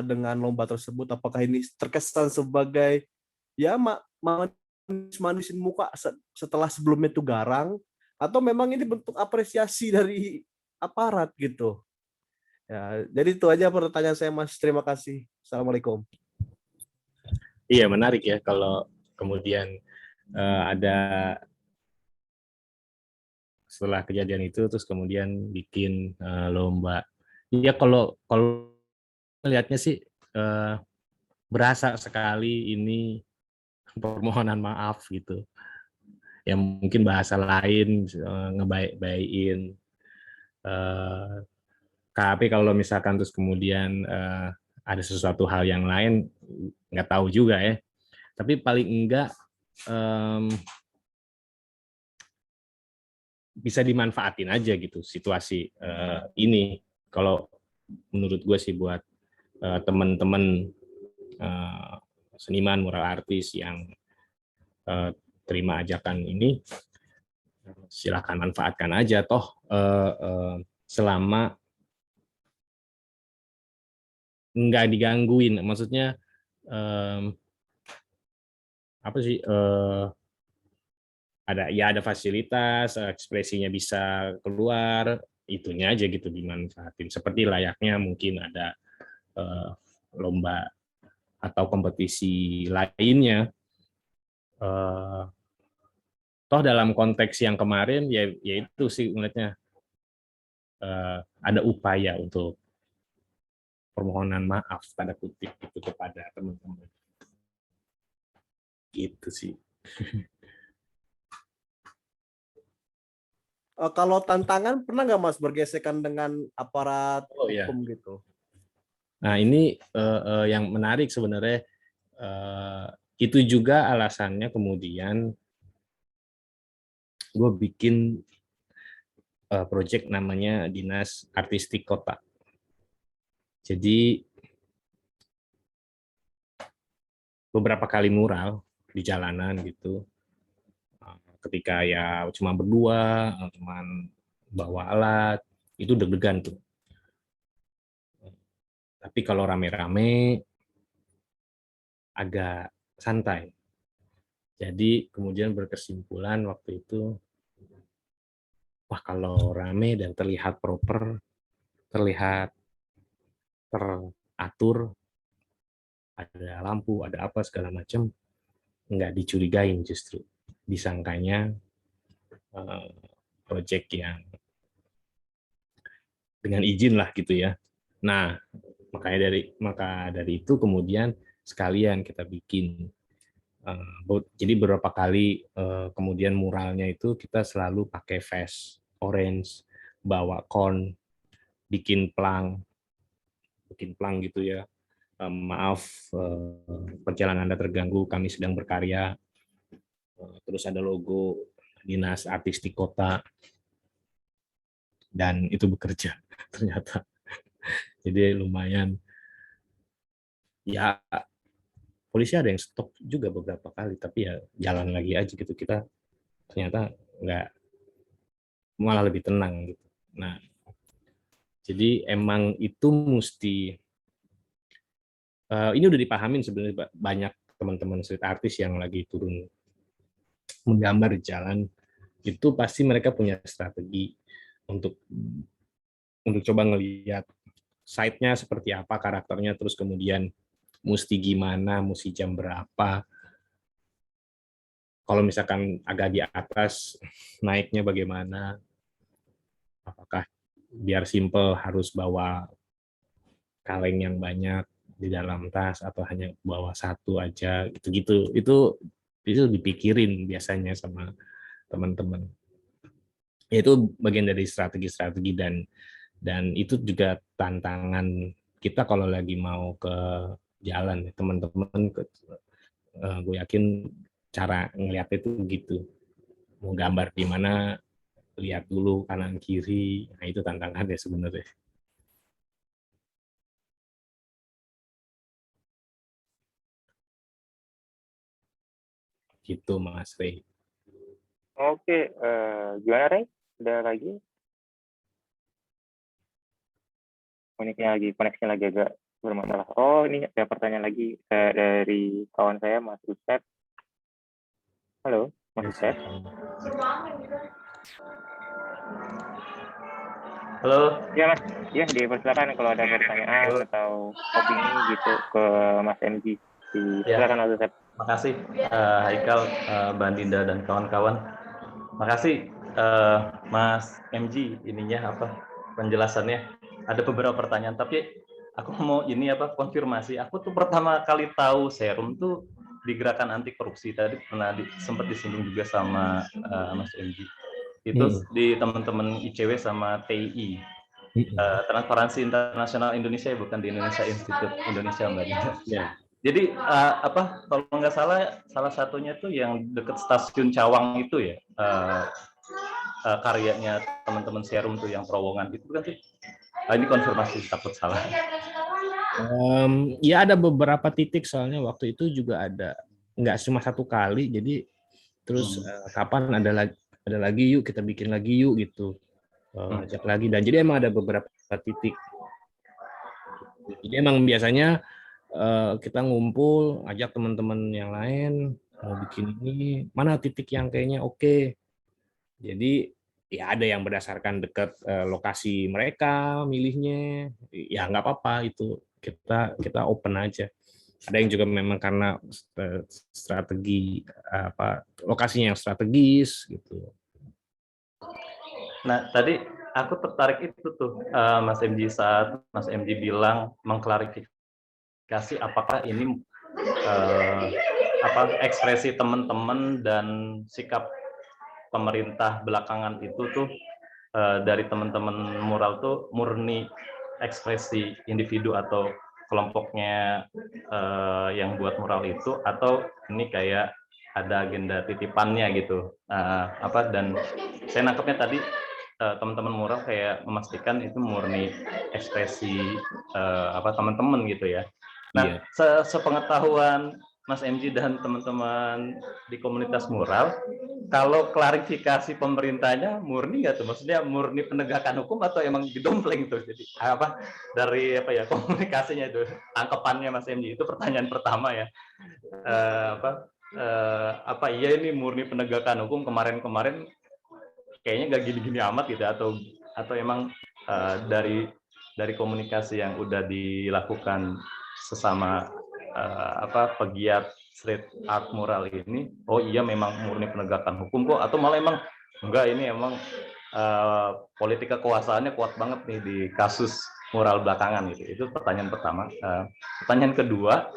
dengan lomba tersebut? Apakah ini terkesan sebagai ya manis-manisin muka setelah sebelumnya itu garang, atau memang ini bentuk apresiasi dari aparat gitu? Ya, jadi itu aja pertanyaan saya, Mas. Terima kasih. Assalamualaikum. Iya, menarik ya kalau kemudian ada setelah kejadian itu terus kemudian bikin lomba. Iya, kalau melihatnya sih berasa sekali ini permohonan maaf gitu. Yang mungkin bahasa lain ngebaik-baikin. Tapi kalau misalkan terus kemudian ada sesuatu hal yang lain, nggak tahu juga ya. Tapi paling enggak bisa dimanfaatin aja gitu situasi ini. Kalau menurut gue sih buat teman-teman seniman mural artis yang terima ajakan ini, silakan manfaatkan aja toh selama nggak digangguin. Maksudnya apa sih? Ada fasilitas, ekspresinya bisa keluar, itunya aja gitu dimanfaatin. Seperti layaknya mungkin ada lomba atau kompetisi lainnya. Toh dalam konteks yang kemarin ya itu sih menurutnya ada upaya untuk permohonan maaf tanda kutip itu kepada teman-teman. Gitu sih. Kalau tantangan pernah nggak Mas bergesekan dengan aparat Oh iya. hukum gitu? Nah ini yang menarik sebenarnya, itu juga alasannya kemudian gue bikin project namanya Dinas Artistik Kota. Jadi beberapa kali mural di jalanan gitu. Ketika ya cuma berdua, cuman bawa alat, itu deg-degan tuh. Tapi kalau rame-rame agak santai. Jadi kemudian berkesimpulan waktu itu, wah kalau rame dan terlihat proper, terlihat teratur, ada lampu, ada apa segala macam, nggak dicurigain justru. Disangkanya project yang dengan izin lah gitu ya. Nah, maka dari itu kemudian sekalian kita bikin. Jadi beberapa kali kemudian muralnya itu kita selalu pakai vest orange, bawa kon, bikin plang gitu ya. Maaf, perjalanan Anda terganggu, kami sedang berkarya. Terus ada logo Dinas Artistik Kota, dan itu bekerja ternyata. Jadi lumayan, ya polisi ada yang stop juga beberapa kali, tapi ya jalan lagi aja gitu. Kita ternyata nggak, malah lebih tenang gitu. Nah, jadi emang itu mesti, ini udah dipahamin sebenarnya banyak teman-teman street artist yang lagi turun menggambar di jalan, itu pasti mereka punya strategi untuk coba ngelihat site-nya seperti apa, karakternya, terus kemudian mesti gimana, mesti jam berapa. Kalau misalkan agak di atas, naiknya bagaimana, apakah biar simple harus bawa kaleng yang banyak di dalam tas atau hanya bawa satu aja gitu-gitu. Itu dipikirin biasanya sama teman-teman. Itu bagian dari strategi-strategi, dan itu juga tantangan kita kalau lagi mau ke jalan, teman-teman, gue yakin cara ngeliatnya itu gitu. Mau gambar di mana, lihat dulu kanan kiri. Nah, itu tantangannya sebenarnya. Gitu Mas Rey. Oke, gimana Ray? Ada lagi? Koneksinya lagi agak bermasalah. Oh, ini ada pertanyaan lagi dari kawan saya, Mas Usep. Halo, Mas Usep. Halo. Ya Mas, ya dipersilakan kalau ada pertanyaan atau opini gitu ke Mas MG. Silakan Mas Usep. Makasih Haikal, Mbak Dinda dan kawan-kawan. Makasih Mas MG ininya penjelasannya. Ada beberapa pertanyaan, tapi aku mau konfirmasi. Aku tuh pertama kali tahu Serum tuh di gerakan anti korupsi, tadi pernah sempat disinggung juga sama Mas MG. Itu di teman-teman ICW sama TII. Transparansi Internasional Indonesia, bukan di Indonesia Institute Indonesia, Mbak Dinda. Ya. Jadi kalau nggak salah satunya tuh yang dekat stasiun Cawang itu ya, karyanya teman-teman Serum tuh yang terowongan itu kan sih. Ini konfirmasi, takut salah. Ya ada beberapa titik, soalnya waktu itu juga ada, nggak cuma satu kali, jadi terus kapan ada lagi yuk, kita bikin lagi yuk gitu, ajak lagi, dan jadi emang ada beberapa titik. Jadi emang biasanya kita ngumpul, ajak teman-teman yang lain mau bikin ini, mana titik yang kayaknya oke. Jadi ya ada yang berdasarkan dekat lokasi mereka milihnya, ya nggak apa-apa, itu kita open aja. Ada yang juga memang karena strategi lokasinya yang strategis gitu. Nah, tadi aku tertarik itu tuh, Mas MJ, saat Mas MJ bilang mengklarifikasi apakah ini ekspresi teman-teman dan sikap pemerintah belakangan itu tuh dari teman-teman mural tuh murni ekspresi individu atau kelompoknya yang buat mural itu, atau ini kayak ada agenda titipannya gitu. Dan saya nangkepnya tadi teman-teman mural kayak memastikan itu murni ekspresi teman-teman gitu ya. Nah, sepengetahuan Mas MJ dan teman-teman di komunitas mural, kalau klarifikasi pemerintahnya murni nggak tuh? Maksudnya murni penegakan hukum atau emang didompleng tuh? Jadi dari komunikasinya itu, tangkapannya Mas MJ itu pertanyaan pertama ya. Iya ini murni penegakan hukum, kemarin-kemarin kayaknya nggak gini-gini amat gitu, atau emang dari komunikasi yang udah dilakukan sesama pegiat street art mural ini, oh iya memang murni penegakan hukum kok, atau malah emang enggak, ini emang politik kekuasaannya kuat banget nih di kasus mural belakangan gitu. Itu pertanyaan pertama. Pertanyaan kedua,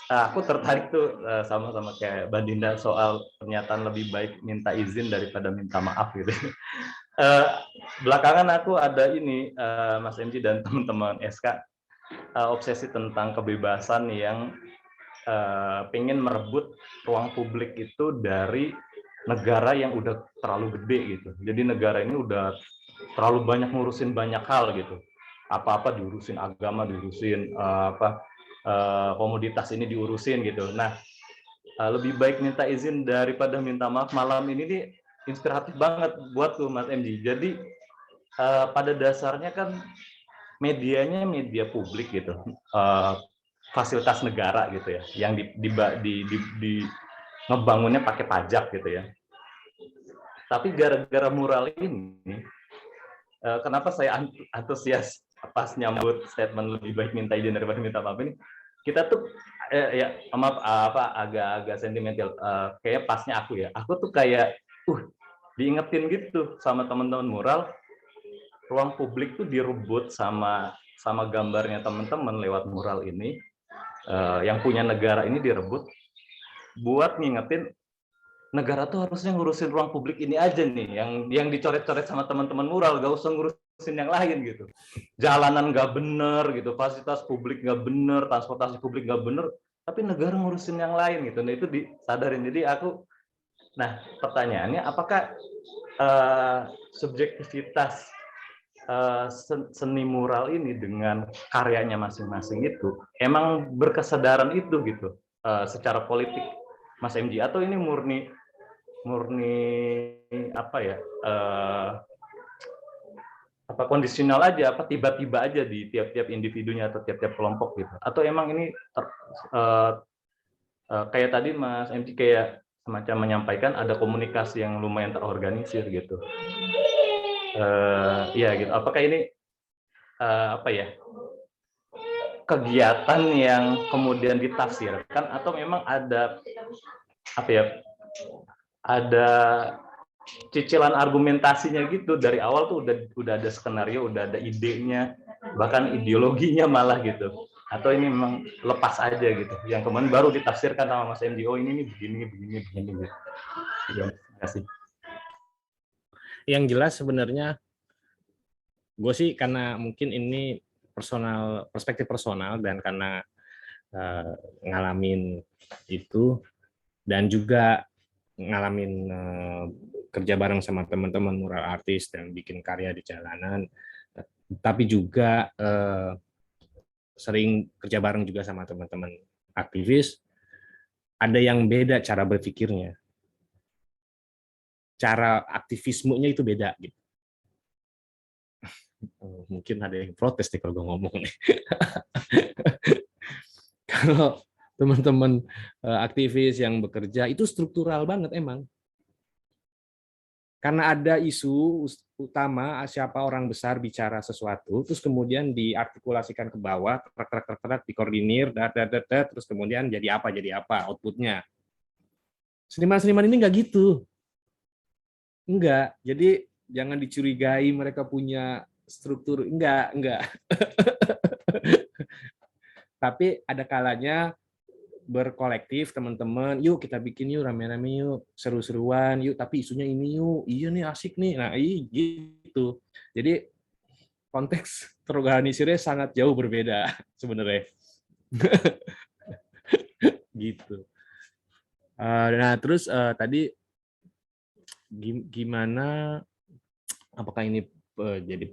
aku tertarik tuh sama kayak Mbak Dinda soal pernyataan lebih baik minta izin daripada minta maaf gitu. Belakangan aku ada ini, Mas MJ dan teman-teman SK, obsesi tentang kebebasan yang pengen merebut ruang publik itu dari negara yang udah terlalu gede gitu. Jadi negara ini udah terlalu banyak ngurusin banyak hal gitu. Apa-apa diurusin, agama diurusin, komoditas ini diurusin gitu. Nah, lebih baik minta izin daripada minta maaf. Malam ini nih inspiratif banget buat tuh Mas MJ. Jadi pada dasarnya kan medianya media publik gitu, fasilitas negara gitu ya, yang ngebangunnya pakai pajak gitu ya. Tapi gara-gara mural ini, kenapa saya antusias pas nyambut statement lebih baik minta izin daripada minta maaf ini, kita tuh agak sentimental, kayak pasnya aku tuh kayak diingetin gitu sama teman-teman mural, ruang publik tuh direbut sama gambarnya teman-teman lewat mural ini, yang punya negara ini direbut buat ngingetin negara tuh harusnya ngurusin ruang publik ini aja nih, yang dicoret-coret sama teman-teman mural, gak usah ngurusin yang lain gitu. Jalanan nggak bener gitu, fasilitas publik nggak bener, transportasi publik nggak bener, tapi negara ngurusin yang lain gitu. Nah itu disadarin. Jadi pertanyaannya, apakah subjektivitas seni mural ini dengan karyanya masing-masing itu emang berkesadaran itu gitu secara politik, Mas MJ, atau ini murni kondisional aja, tiba-tiba aja di tiap-tiap individunya atau tiap-tiap kelompok gitu, atau emang ini kayak tadi Mas MJ kayak semacam menyampaikan ada komunikasi yang lumayan terorganisir gitu. Gitu. Apakah ini kegiatan yang kemudian ditafsirkan, atau memang ada ada cicilan argumentasinya gitu dari awal tuh udah ada skenario, udah ada idenya, bahkan ideologinya malah gitu, atau ini memang lepas aja gitu, yang kemudian baru ditafsirkan sama Mas MJ, oh ini nih begini gitu. Terima kasih. Yang jelas sebenarnya gue sih, karena mungkin ini perspektif personal, dan karena ngalamin itu dan juga ngalamin kerja bareng sama teman-teman mural artis dan bikin karya di jalanan, tapi juga sering kerja bareng juga sama teman-teman aktivis, ada yang beda cara berpikirnya, cara aktivismenya itu beda gitu. Mungkin ada yang protes nih kalau gue ngomong nih. Kalau teman-teman aktivis yang bekerja itu struktural banget emang. Karena ada isu utama, siapa orang besar bicara sesuatu, terus kemudian diartikulasikan ke bawah, dikoordinir, terus kemudian jadi apa outputnya. Seniman-seniman ini nggak gitu. Enggak. Jadi jangan dicurigai mereka punya struktur, enggak. Tapi ada kalanya berkolektif teman-teman, yuk kita bikin yuk rame-rame yuk, seru-seruan yuk, tapi isunya ini yuk, iya nih asik nih, nah gitu. Jadi konteks terorganisirnya sangat jauh berbeda sebenarnya. Gitu. Nah terus tadi gimana, apakah ini jadi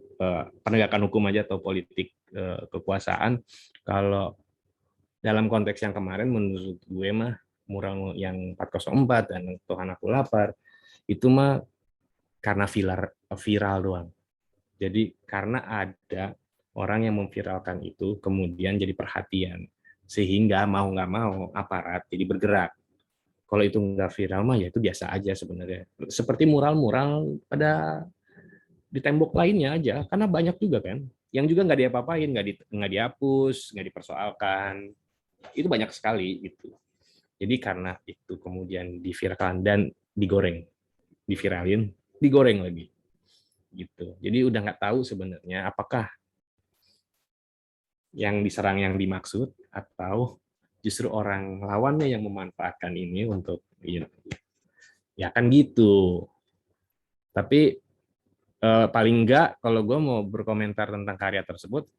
penegakan hukum aja atau politik kekuasaan? Kalau dalam konteks yang kemarin menurut gue mah mural yang 404 dan Tuhan Aku Lapar itu mah karena viral doang. Jadi karena ada orang yang memviralkan itu kemudian jadi perhatian, sehingga mau nggak mau aparat jadi bergerak. Kalau itu nggak viral mah ya itu biasa aja sebenarnya. Seperti mural-mural pada di tembok lainnya aja, karena banyak juga kan yang juga nggak diapa-apain, nggak dihapus, nggak dipersoalkan. Itu banyak sekali gitu. Jadi karena itu kemudian diviralkan dan digoreng, diviralin, digoreng lagi gitu. Jadi udah nggak tahu sebenarnya apakah yang diserang yang dimaksud atau justru orang lawannya yang memanfaatkan ini untuk ya kan gitu. Tapi paling enggak kalau gue mau berkomentar tentang karya tersebut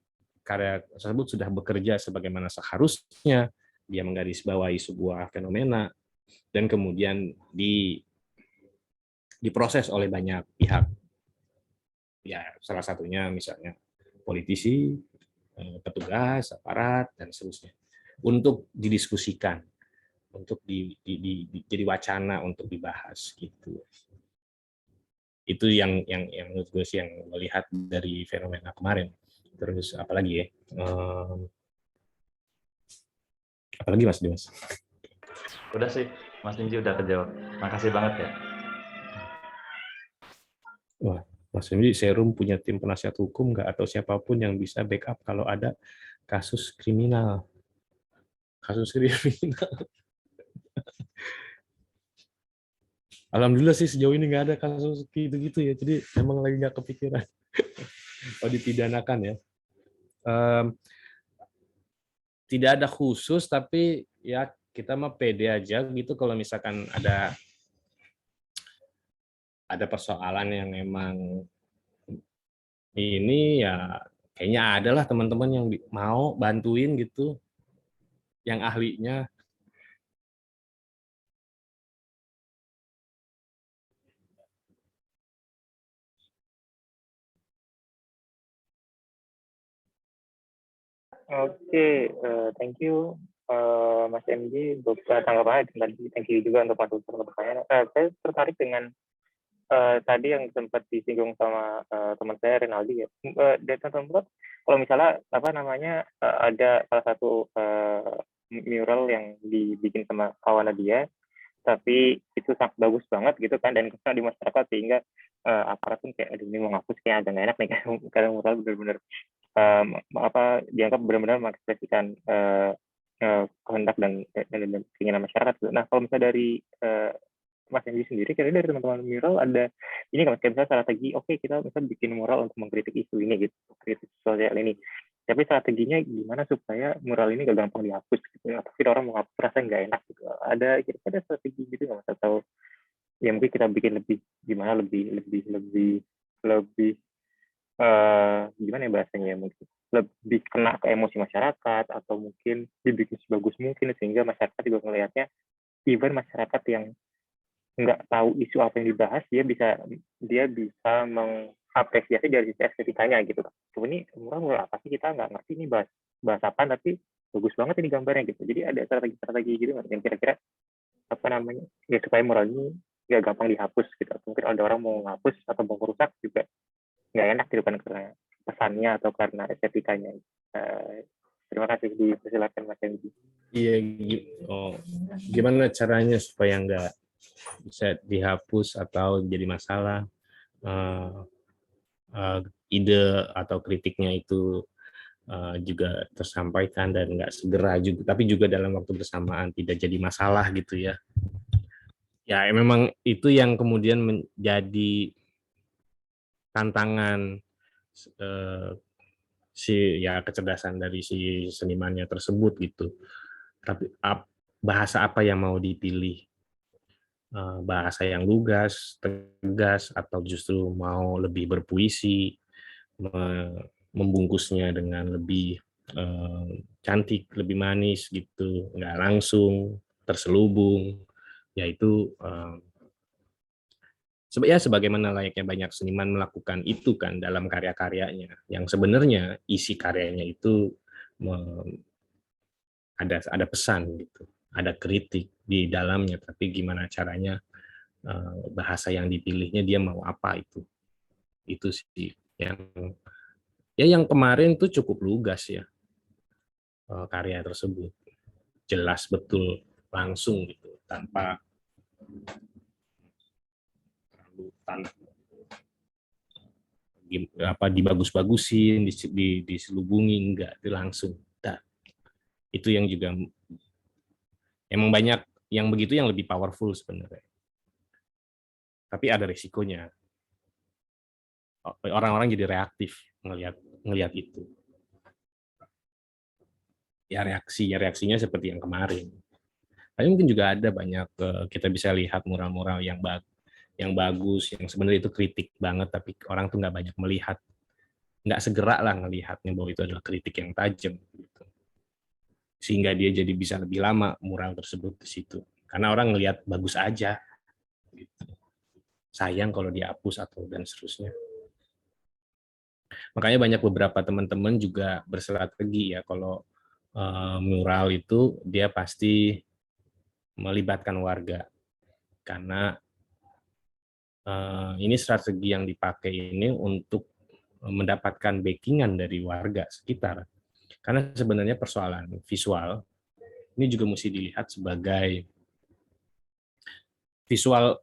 sudah bekerja sebagaimana seharusnya, dia menggarisbawahi sebuah fenomena dan kemudian diproses oleh banyak pihak. Ya, salah satunya misalnya politisi, petugas, aparat, dan seterusnya. Untuk didiskusikan, untuk jadi wacana untuk dibahas gitu. Itu yang menurut gue sih yang melihat dari fenomena kemarin. Terus apalagi ya? Apalagi Mas Dimas? Udah sih, Mas Minji udah kejawab. Makasih banget ya. Wah, Mas Minji, Serum punya tim penasihat hukum nggak atau siapapun yang bisa backup kalau ada kasus kriminal? Kasus kriminal. Alhamdulillah sih sejauh ini nggak ada kasus gitu-gitu ya. Jadi emang lagi nggak kepikiran. Oh, dipidanakan ya. Tidak ada khusus, tapi ya kita mah pede aja gitu kalau misalkan ada persoalan yang memang ini ya kayaknya adalah teman-teman yang mau bantuin gitu, yang ahlinya. Oke, thank you Mas MJ untuk tanggapannya dan tadi thank you juga untuk Mas Ustaz untuk pertanyaan. Saya tertarik dengan tadi yang sempat disinggung sama teman saya Renaldi ya. Data tempat kalau misalnya ada salah satu mural yang dibikin sama kawan dia, tapi itu sangat bagus banget gitu kan dan kena di masyarakat sehingga aparat pun kayak aduh ini mau ngapus kayak agak nggak enak nih kan karena mural benar-benar dianggap benar-benar mengekspresikan kehendak dan keinginan masyarakat. Nah kalau misalnya dari Mas Hendy sendiri, kira dari teman-teman mural ada ini kan misalnya strategi, oke kita bisa bikin mural untuk mengkritik isu ini gitu, kritik sosial ini. Tapi strateginya gimana supaya mural ini gak gampang dihapus gitu? Atau orang mau hapus rasa nggak enak gitu? Ada strategi gitu nggak Mas? Atau ya mungkin kita bikin lebih gimana lebih gimana ya bahasanya ya, mungkin lebih kena ke emosi masyarakat atau mungkin dibikin sebagus mungkin sehingga masyarakat juga melihatnya, even masyarakat yang nggak tahu isu apa yang dibahas dia bisa mengapresiasi dari sisi estetikanya gitu. Ini mural apa sih, kita nggak ngerti ini bahas apa tapi bagus banget ini gambarnya gitu. Jadi ada strategi gitu yang kira-kira ya supaya mural ini nggak gampang dihapus gitu. Mungkin ada orang mau ngapus atau mau merusak juga nggak enak gitu kan karena pesannya atau karena estetikanya. Terima kasih, dipersilakan Mas Hendy. Iya, gimana caranya supaya nggak bisa dihapus atau jadi masalah? Ide atau kritiknya itu juga tersampaikan dan nggak segera juga, tapi juga dalam waktu bersamaan tidak jadi masalah gitu ya. Ya memang itu yang kemudian menjadi tantangan kecerdasan dari si senimannya tersebut gitu. Tapi bahasa apa yang mau dipilih? Bahasa yang lugas, tegas, atau justru mau lebih berpuisi, membungkusnya dengan lebih cantik, lebih manis gitu, nggak langsung terselubung, yaitu sebagaimana layaknya banyak seniman melakukan itu kan dalam karya-karyanya, yang sebenarnya isi karyanya itu ada pesan gitu, ada kritik di dalamnya, tapi gimana caranya bahasa yang dipilihnya dia mau apa itu sih yang kemarin tuh cukup lugas ya, karya tersebut jelas betul langsung gitu tanpa dibagus-bagusin, diselubungi, enggak, itu langsung. Nah, itu yang juga emang banyak yang begitu yang lebih powerful sebenarnya. Tapi ada resikonya. Orang-orang jadi reaktif ngelihat itu. Ya reaksinya seperti yang kemarin. Tapi mungkin juga ada banyak kita bisa lihat mural-mural yang bagus, yang sebenarnya itu kritik banget, tapi orang tuh nggak banyak melihat, nggak segera lah ngelihatnya bahwa itu adalah kritik yang tajam, gitu. Sehingga dia jadi bisa lebih lama mural tersebut di situ, karena orang ngelihat bagus aja, gitu. Sayang kalau dihapus atau dan seterusnya. Makanya banyak beberapa teman-teman juga berstrategi ya kalau mural itu dia pasti melibatkan warga, karena ini strategi yang dipakai ini untuk mendapatkan backingan dari warga sekitar. Karena sebenarnya persoalan visual ini juga mesti dilihat sebagai visual,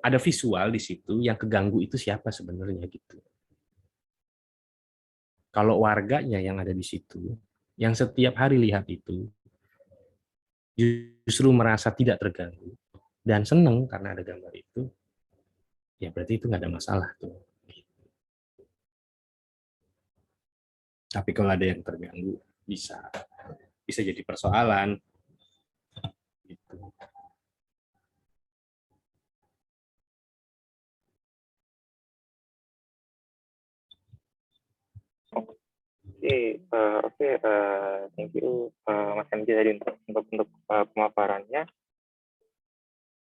ada visual di situ yang keganggu itu siapa sebenarnya gitu. Kalau warganya yang ada di situ, yang setiap hari lihat itu, justru merasa tidak terganggu dan senang karena ada gambar itu, ya berarti itu nggak ada masalah tuh. Tapi kalau ada yang terganggu, bisa jadi persoalan. Gitu. Oke, thank you Mas MJ tadi untuk pemaparannya.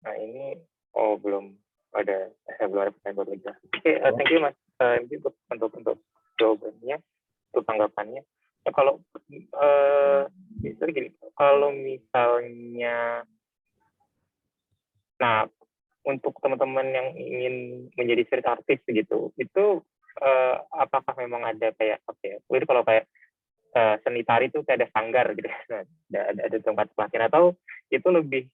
Nah ini belum ada pertanyaan buat lagi. Oke, thank you Mas MJ untuk jawabannya, untuk tanggapannya. Ya, kalau gini, kalau misalnya, nah untuk teman-teman yang ingin menjadi street artist gitu, itu apakah memang ada kayak itu kalau kayak seni tari itu kayak ada sanggar gitu, ada tempat pelatihan, atau itu lebih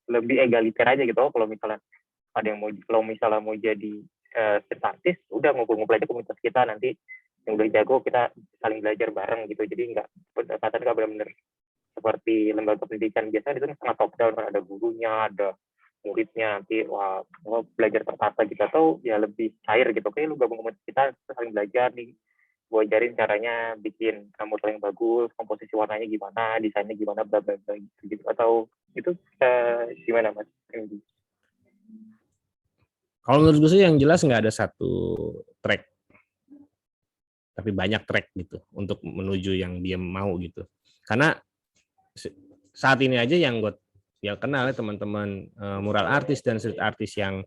lebih egaliter aja gitu. Kalau misalnya ada yang mau jadi street artist, udah ngumpul-ngumpul aja komunitas kita, nanti yang udah jago kita saling belajar bareng gitu. Jadi nggak benar-benar seperti lembaga pendidikan biasanya itu sangat top down, kan ada gurunya, ada muridnya, nanti belajar tertata gitu, atau ya lebih cair gitu. Oke, lu gabung komunitas kita saling belajar nih, gue ajarin caranya bikin mural yang bagus, komposisi warnanya gimana, desainnya gimana, bla bla bla gitu. Atau itu gimana Mas? Kalau menurut gue sih yang jelas nggak ada satu track, tapi banyak track gitu untuk menuju yang dia mau gitu. Karena saat ini aja yang gue kenal ya teman-teman mural artis dan street artis yang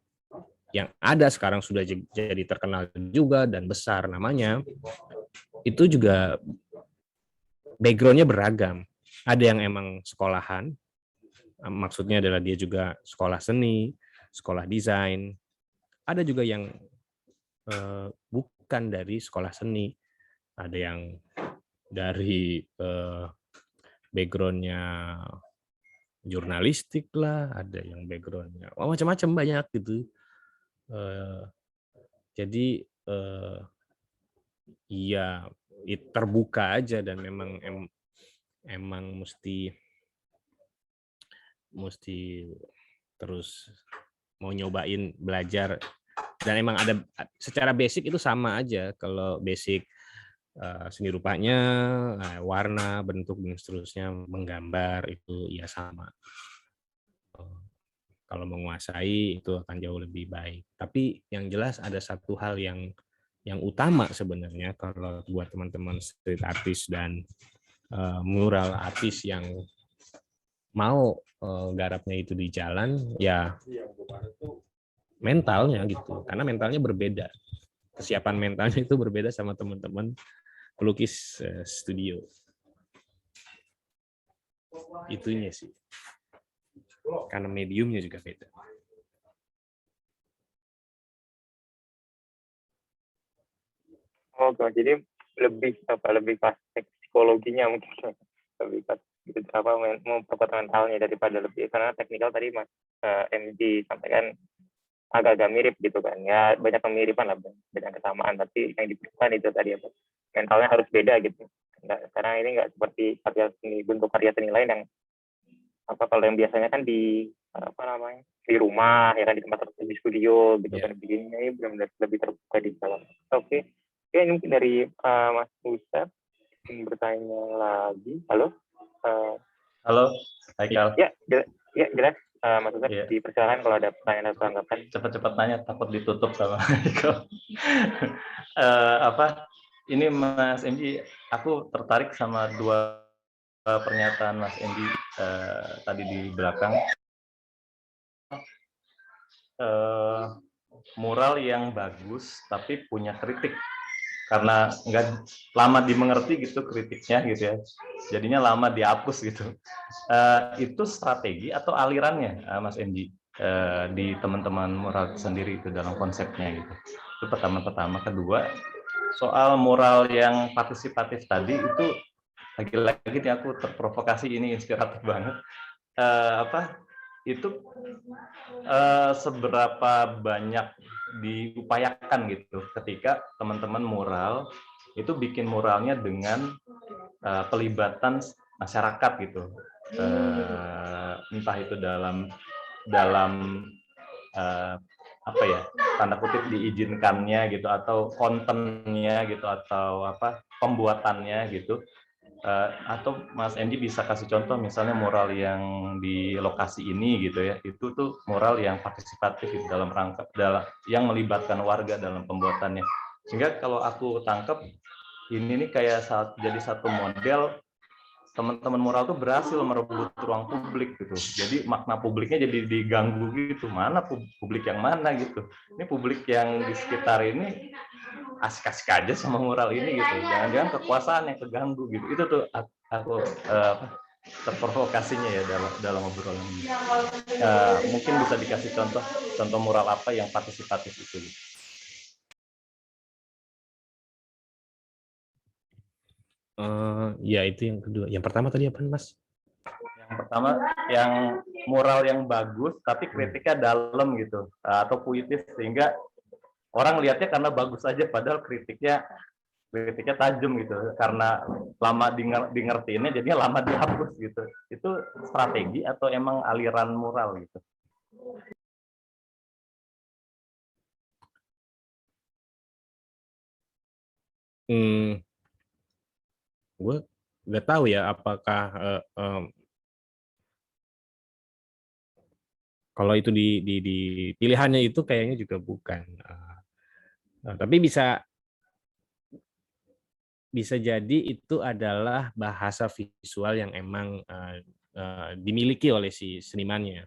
ada sekarang sudah jadi terkenal juga dan besar namanya, itu juga background-nya beragam. Ada yang emang sekolahan, maksudnya adalah dia juga sekolah seni, sekolah desain. Ada juga yang bukan dari sekolah seni, ada yang dari background-nya jurnalistik lah, ada yang background-nya macam-macam, banyak gitu. Jadi iya terbuka aja, dan memang mesti terus mau nyobain belajar, dan emang ada secara basic itu sama aja. Kalau basic seni rupanya, warna, bentuk dan seterusnya, menggambar itu ya sama. Kalau menguasai itu akan jauh lebih baik. Tapi yang jelas ada satu hal yang utama sebenarnya kalau buat teman-teman street artist dan mural artis yang mau garapnya itu di jalan, ya mentalnya gitu. Karena mentalnya berbeda. Kesiapan mentalnya itu berbeda sama teman-teman pelukis studio. Itunya sih. Karena mediumnya juga beda. Oke, jadi lebih ke psikologinya mungkin, lebih ke gitu, memperkuat mentalnya daripada lebih, karena teknikal tadi Mas MG sampaikan agak-agak mirip gitu kan ya, banyak kemiripan lah, banyak kesamaan, tapi yang diperlukan itu tadi apa, mentalnya harus beda gitu. Karena ini nggak seperti karya seni, bentuk karya seni lain yang kalau yang biasanya kan di di rumah ya kan, di tempat tertentu, di studio gitu kan, begini ini benar-benar lebih terbuka di dalam. Oke, ini mungkin dari Mas Ustadz ingin bertanya lagi. Halo. Halo, Haikal. Ya, jelas. Mas Ustadz, dipersilakan kalau ada pertanyaan atau tanggapan. Cepat-cepat nanya, takut ditutup sama Haikal. Ini Mas MG, aku tertarik sama dua pernyataan Mas MG tadi di belakang. Mural yang bagus tapi punya kritik, karena nggak lama dimengerti gitu kritiknya gitu ya, jadinya lama dihapus gitu. Itu strategi atau alirannya Mas MG di teman-teman mural sendiri itu dalam konsepnya gitu. Itu pertama. Kedua, soal mural yang partisipatif tadi itu lagi-lagi nih aku terprovokasi, ini inspiratif banget. Itu seberapa banyak diupayakan gitu ketika teman-teman mural itu bikin muralnya dengan pelibatan masyarakat gitu, entah itu dalam tanda kutip diizinkannya gitu, atau kontennya gitu, atau pembuatannya gitu. Atau Mas MG bisa kasih contoh misalnya mural yang di lokasi ini gitu ya, itu tuh mural yang partisipatif dalam rangka yang melibatkan warga dalam pembuatannya, sehingga kalau aku tangkap ini nih kayak jadi satu model teman-teman mural tuh berhasil merebut ruang publik gitu. Jadi makna publiknya jadi diganggu gitu, mana publik yang mana gitu, ini publik yang di sekitar ini asik-asik aja sama mural ini gitu, jangan-jangan kekuasaan yang keganggu gitu. Itu tuh aku terprovokasinya ya dalam obrolan ini. Mungkin bisa dikasih contoh mural apa yang partisipatif itu gitu. Ya itu yang kedua. Yang pertama tadi apa Mas? Yang pertama yang mural yang bagus tapi kritiknya dalam gitu, atau puitis, sehingga orang lihatnya karena bagus aja padahal kritiknya tajam gitu, karena lama dingertiinnya jadinya lama dihapus gitu. Itu strategi atau emang aliran mural gitu? Gue nggak tahu ya apakah kalau itu di pilihannya itu kayaknya juga bukan. Tapi bisa jadi itu adalah bahasa visual yang emang dimiliki oleh si senimannya,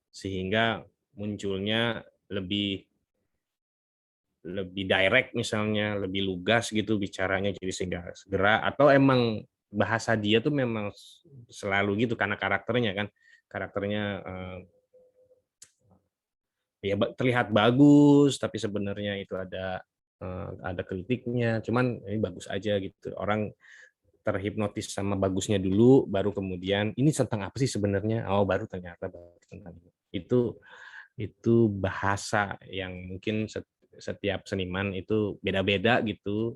sehingga munculnya lebih direct misalnya, lebih lugas gitu bicaranya, jadi sehingga segera, atau emang bahasa dia tuh memang selalu gitu karena karakternya ya terlihat bagus tapi sebenarnya itu ada kritiknya, cuman ini bagus aja gitu, orang terhipnotis sama bagusnya dulu, baru kemudian ini tentang apa sih sebenarnya, baru ternyata tentang itu bahasa yang mungkin setiap seniman itu beda-beda gitu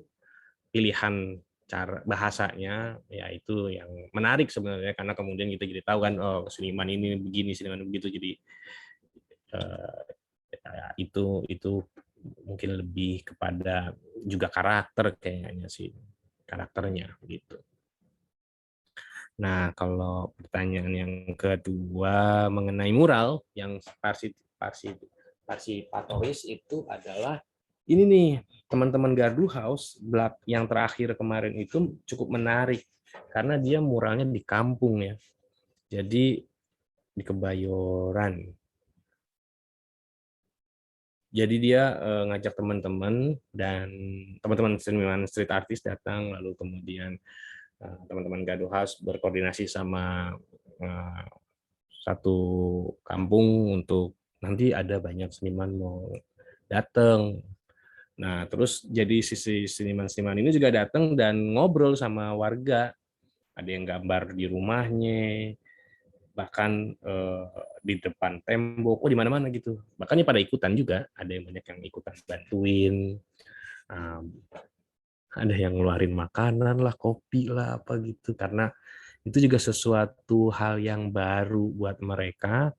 pilihan cara bahasanya, ya itu yang menarik sebenarnya, karena kemudian kita jadi tahu kan, seniman ini begini, seniman begitu, jadi Ya, itu mungkin lebih kepada juga karakter kayaknya sih, karakternya gitu. Nah, kalau pertanyaan yang kedua mengenai mural yang partisipatoris itu adalah ini nih, teman-teman Gardu House yang terakhir kemarin itu cukup menarik karena dia muralnya di kampung ya. Jadi di Kebayoran. Jadi dia ngajak teman-teman dan teman-teman seniman street artist datang, lalu kemudian teman-teman Gaduh House berkoordinasi sama satu kampung untuk nanti ada banyak seniman mau datang. Nah, terus jadi sisi seniman-seniman ini juga datang dan ngobrol sama warga. Ada yang gambar di rumahnya, bahkan di depan tembok, di mana-mana gitu. Makanya pada ikutan juga, ada yang banyak yang ikutan bantuin, ada yang ngeluarin makanan lah, kopi lah, apa gitu. Karena itu juga sesuatu hal yang baru buat mereka.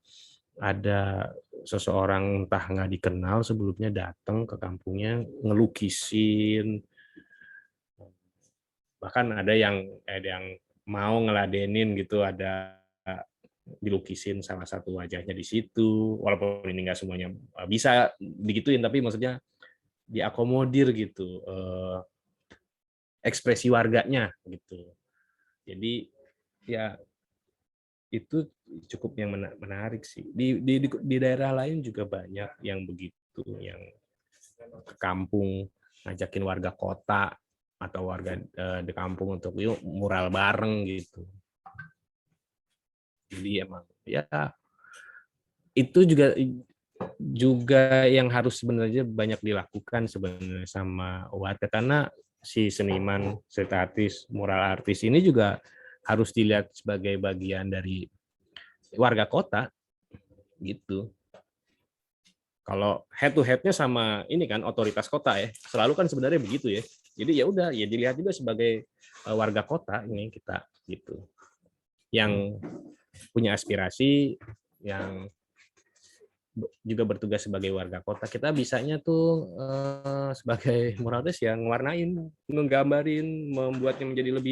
Ada seseorang entah nggak dikenal sebelumnya datang ke kampungnya, ngelukisin. Bahkan ada yang mau ngeladenin gitu, ada dilukisin salah satu wajahnya di situ, walaupun ini nggak semuanya bisa digituin, tapi maksudnya diakomodir gitu ekspresi warganya gitu. Jadi ya itu cukup yang menarik sih. Di daerah lain juga banyak yang begitu, yang ke kampung ngajakin warga kota atau warga di kampung untuk yuk mural bareng gitu. Jadi emang ya itu juga yang harus sebenarnya banyak dilakukan sebenarnya sama warga, karena si seniman, street artist, mural artis ini juga harus dilihat sebagai bagian dari warga kota gitu. Kalau head to head-nya sama ini kan otoritas kota ya, selalu kan sebenarnya begitu ya. Jadi ya udah ya dilihat juga sebagai warga kota ini kita gitu. Yang punya aspirasi, yang juga bertugas sebagai warga kota. Kita bisanya tuh sebagai muralis yang ngewarnain, menggambarin, membuatnya menjadi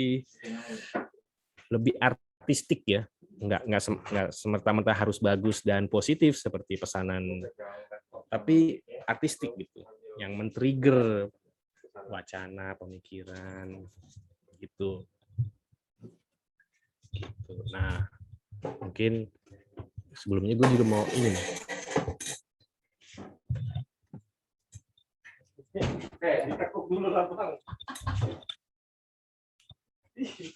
lebih artistik ya. Nggak semerta-merta harus bagus dan positif seperti pesanan, tapi artistik gitu, yang men-trigger wacana, pemikiran gitu. Nah, mungkin sebelumnya gue juga mau ini nih. Ditekuk dulu lah Bang.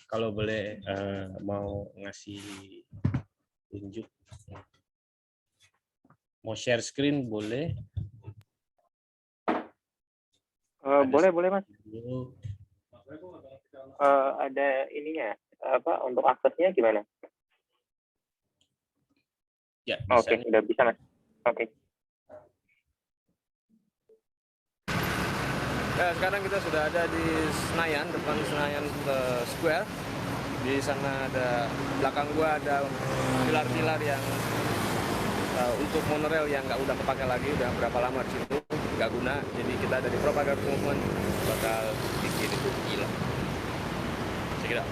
Kalau boleh mau ngasih tunjuk, mau share screen boleh? Boleh Mas. Ada ininya apa untuk aksesnya gimana? Ya, bisa. Oke, udah bisa Mas. Oke. Ya, sekarang kita sudah ada di Senayan, depan Senayan Square. Di sana ada, belakang gua ada pilar-pilar yang untuk monorail yang nggak udah kepake lagi, udah berapa lama di situ, nggak guna. Jadi kita ada di Propaganda Movement bakal bikin itu gila. Check it out.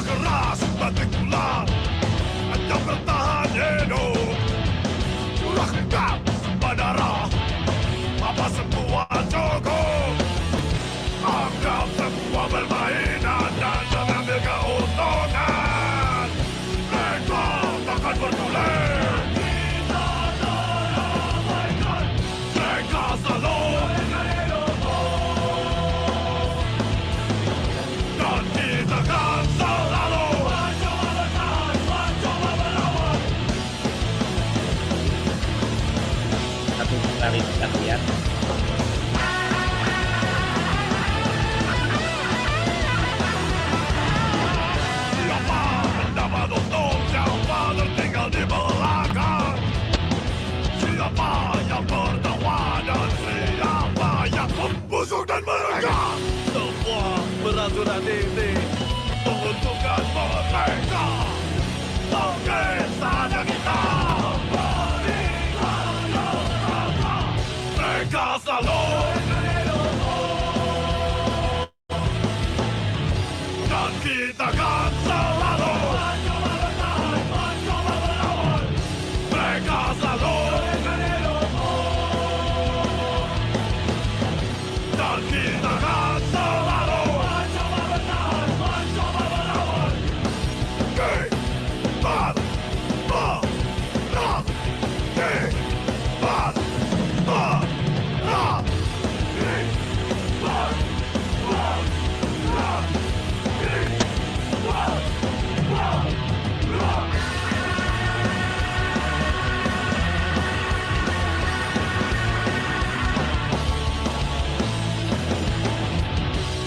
Keras particular Anda bertahan hidup Curah gegap berdarah Apa semua cukup Anggap semua permainan Dan mengambil keuntungan Mereka takkan bergulir Mereka selalu Dan kita akan selalu klarifikasi ya. Siapa bernama Dotong, siapa tertinggal di belakang? Siapa yang bertawa dan siapa yang membusuk dan menekan? Semua beraturan ini menguntungkan mereka. Oke, saatnya kita mereka selalu dan kita akan selalu mereka selalu dan kita akan selalu Kibat Merah Kibat Merah Kibat Merah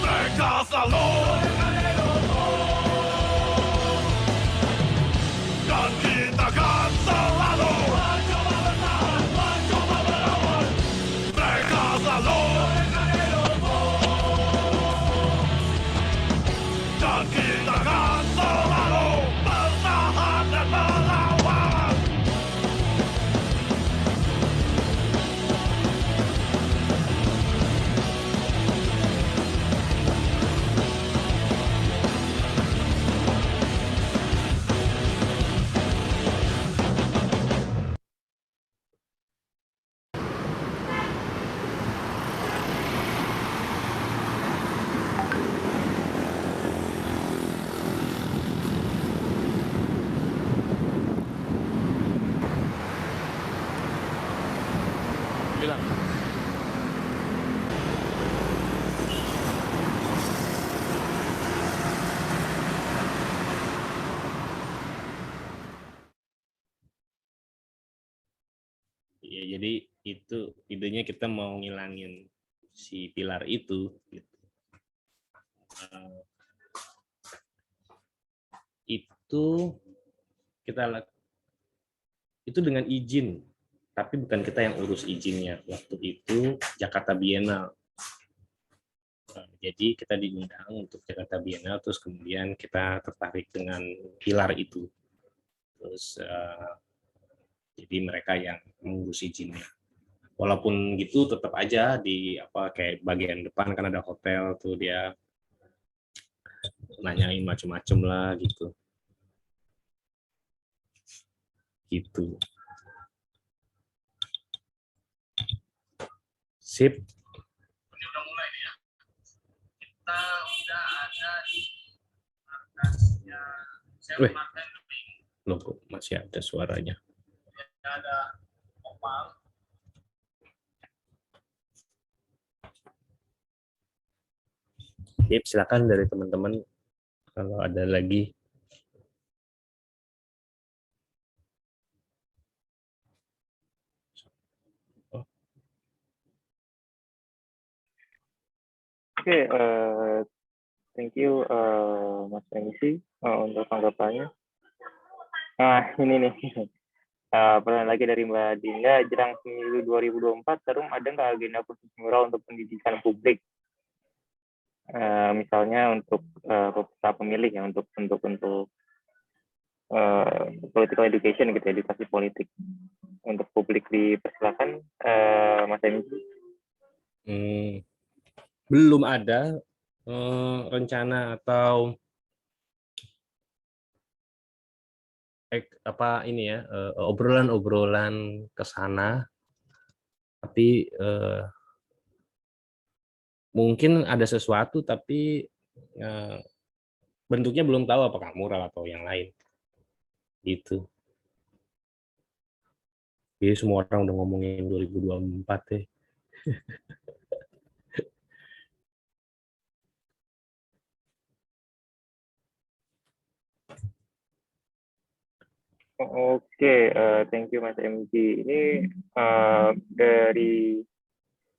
mereka selalu dan kita akan selalu mereka selalu dan kita akan selalu bertahan dan melawan. Bilang. Ya, jadi itu idenya kita mau ngilangin si pilar itu gitu. Itu kita itu dengan izin, tapi bukan kita yang urus izinnya. Waktu itu Jakarta Biennale. Jadi kita diundang untuk Jakarta Biennale, terus kemudian kita tertarik dengan pilar itu. Terus jadi mereka yang mengurus izinnya. Walaupun gitu tetap aja di kayak bagian depan kan ada hotel tuh, dia nanyain macem-macem lah gitu. Gitu. Sip. Ini udah mulai nih ya. Kita udah ada di markasnya. Loh, kok masih ada suaranya. Ada Opal. Sip, silakan dari teman-teman kalau ada lagi. Oke, thank you Mas Remisi untuk tanggapannya. Nah, ini nih. Pertanyaan lagi dari Mbak Dinda, jelang pemilu 2024, Tarum ada nggak agenda khusus mural untuk pendidikan publik? Misalnya untuk peserta pemilih ya, untuk political education gitu, edukasi politik untuk publik. Dipersilakan Mas Remisi. Belum ada rencana atau obrolan-obrolan ke sana, tapi mungkin ada sesuatu, tapi bentuknya belum tahu apakah mural atau yang lain gitu. Jadi semua orang udah ngomongin 2024 deh. Oke, thank you Mas MG. Ini dari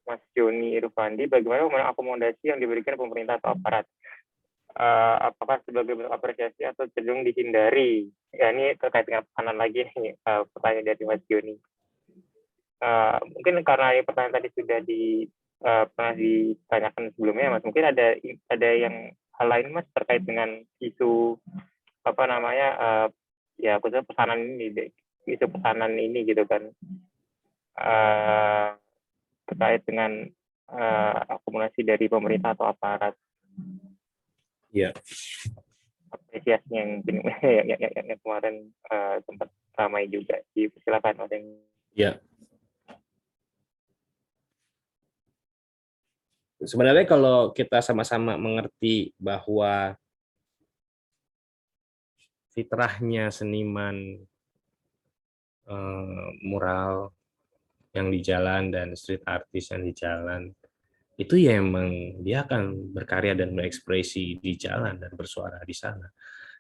Mas Joni Irfandi, bagaimana akomodasi yang diberikan pemerintah atau aparat? Apakah sebagai bentuk apresiasi atau cenderung dihindari? Ya, ini terkait dengan pesanan lagi nih, pertanyaan dari Mas Joni. Mungkin karena pertanyaan tadi sudah pernah ditanyakan sebelumnya, Mas. Mungkin ada yang hal lain, Mas, terkait dengan isu apa namanya ya khususnya pesanan ini, isu pesanan ini gitu kan, terkait dengan akomodasi dari pemerintah atau aparat. Iya. Apresiasinya yang kemarin sempat ramai juga. Silakan Mas. Ya. Sebenarnya kalau kita sama-sama mengerti bahwa fitrahnya seniman mural yang di jalan dan street artist yang di jalan, itu ya emang dia akan berkarya dan berekspresi di jalan dan bersuara di sana,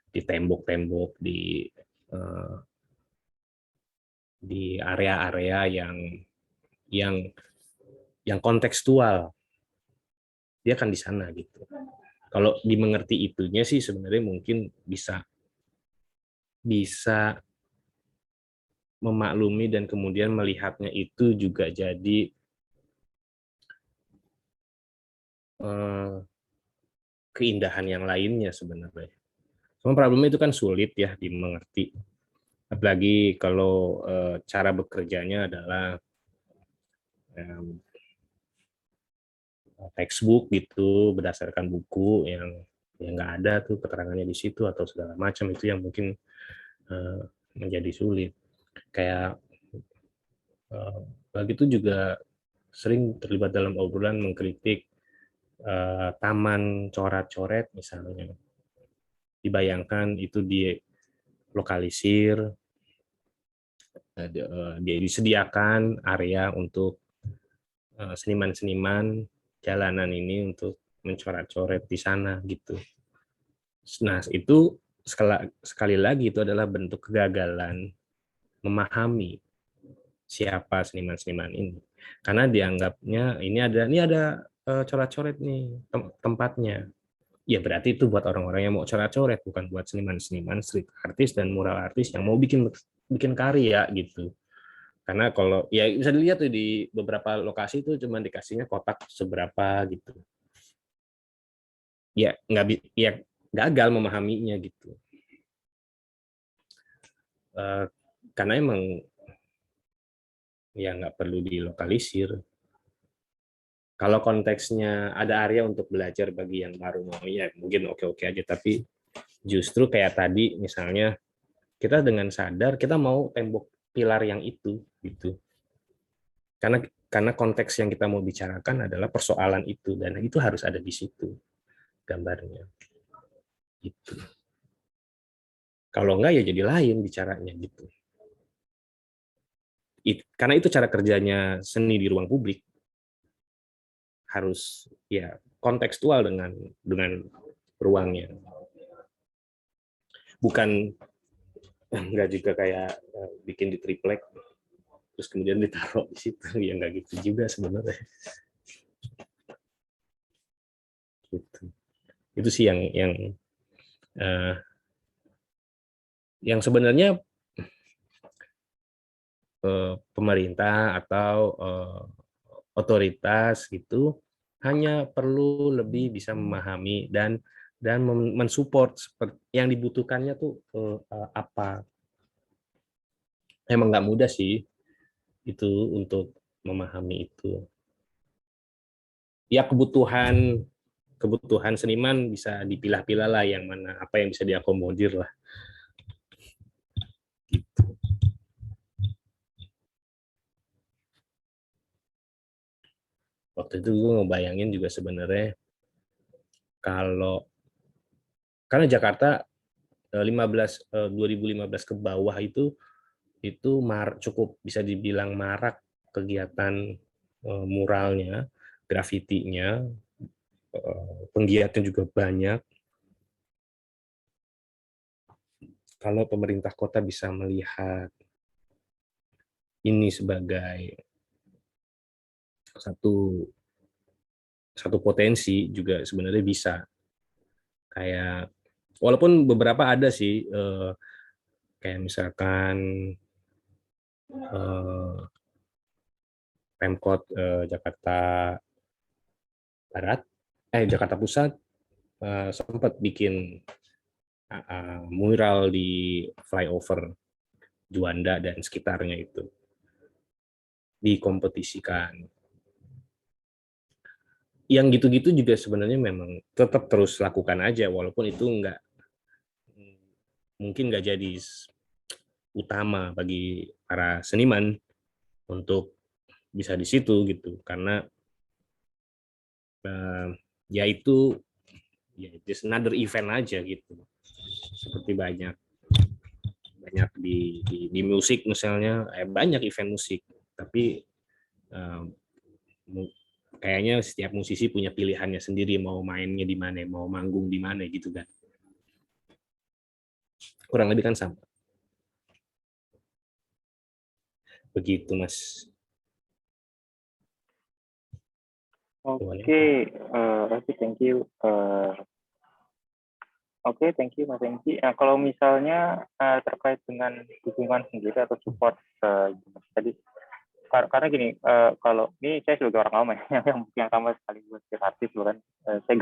di tembok-tembok, di area-area yang kontekstual, dia akan di sana gitu. Kalau dimengerti itunya sih sebenarnya mungkin bisa memaklumi dan kemudian melihatnya itu juga jadi keindahan yang lainnya sebenarnya. Cuma problemnya itu kan sulit ya dimengerti. Apalagi kalau cara bekerjanya adalah textbook gitu, berdasarkan buku yang nggak ada tuh keterangannya di situ atau segala macam, itu yang mungkin menjadi sulit. Kayak begitu juga sering terlibat dalam obrolan mengkritik taman coret-coret misalnya. Dibayangkan itu dilokalisir, dia disediakan area untuk seniman-seniman jalanan ini untuk mencoret-coret di sana gitu. Nah, itu sekali lagi itu adalah bentuk kegagalan memahami siapa seniman-seniman ini. Karena dianggapnya ini ada coret-coret nih tempatnya. Ya berarti itu buat orang-orang yang mau coret-coret, bukan buat seniman-seniman street artist dan mural artist yang mau bikin karya gitu. Karena kalau ya bisa dilihat tuh di beberapa lokasi itu cuma dikasihnya kotak seberapa gitu. Ya gagal memahaminya gitu. Karena emang ya nggak perlu dilokalisir. Kalau konteksnya ada area untuk belajar bagi yang baru mau, ya mungkin oke-oke aja. Tapi justru kayak tadi misalnya kita dengan sadar kita mau tembok pilar yang itu gitu. Karena konteks yang kita mau bicarakan adalah persoalan itu dan itu harus ada di situ gambarnya. Gitu. Kalau enggak ya jadi lain bicaranya gitu. Karena itu cara kerjanya seni di ruang publik. Harus ya kontekstual dengan ruangnya. Bukan enggak juga kayak bikin di triplek terus kemudian ditaruh di situ, ya enggak gitu juga sebenarnya. Gitu. Itu sih yang sebenarnya pemerintah atau otoritas itu hanya perlu lebih bisa memahami dan mensupport yang dibutuhkannya tuh apa. Emang nggak mudah sih itu untuk memahami itu. Ya kebutuhan seniman bisa dipilah-pilah lah yang mana apa yang bisa diakomodir lah. Gitu. Waktu itu gue ngebayangin juga sebenarnya karena Jakarta 2015 ke bawah itu cukup bisa dibilang marak kegiatan muralnya, grafitinya, penggiatnya juga banyak. kalau pemerintah kota bisa melihat ini sebagai satu potensi, juga sebenarnya bisa. Kayak walaupun beberapa ada sih, kayak misalkan Pemkot Jakarta Barat, Jakarta Pusat sempat bikin mural di flyover Juanda dan sekitarnya itu, dikompetisikan. Yang gitu-gitu juga sebenarnya memang tetap terus lakukan aja, walaupun itu mungkin nggak jadi utama bagi para seniman untuk bisa di situ gitu, karena ya itu just another event aja gitu. Seperti banyak di musik misalnya, banyak event musik, tapi kayaknya setiap musisi punya pilihannya sendiri, mau mainnya di mana, mau manggung di mana gitu kan. Kurang lebih kan sama. Begitu, Mas. Oke, thank you. Oke, thank you Mas Engki. Nah, kalau misalnya terkait dengan dukungan sendiri atau support tadi, karena gini, kalau ini saya sebagai orang awam ya, yang sama sekali buat artis bukan, saya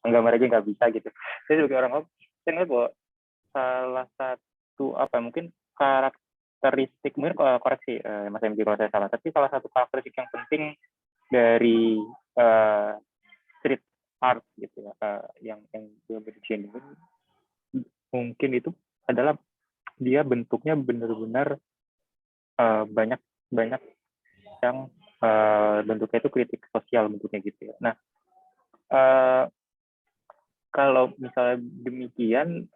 gambar aja nggak bisa gitu. Saya sebagai orang awam, saya ngeliat bahwa salah satu mungkin karakteristik, mungkin koreksi Mas MJ kalau saya salah, tapi salah satu karakteristik yang penting dari street art gitu ya, yang genuine, mungkin itu adalah dia bentuknya benar-benar banyak yang bentuknya itu kritik sosial bentuknya gitu ya. Nah, kalau misalnya demikian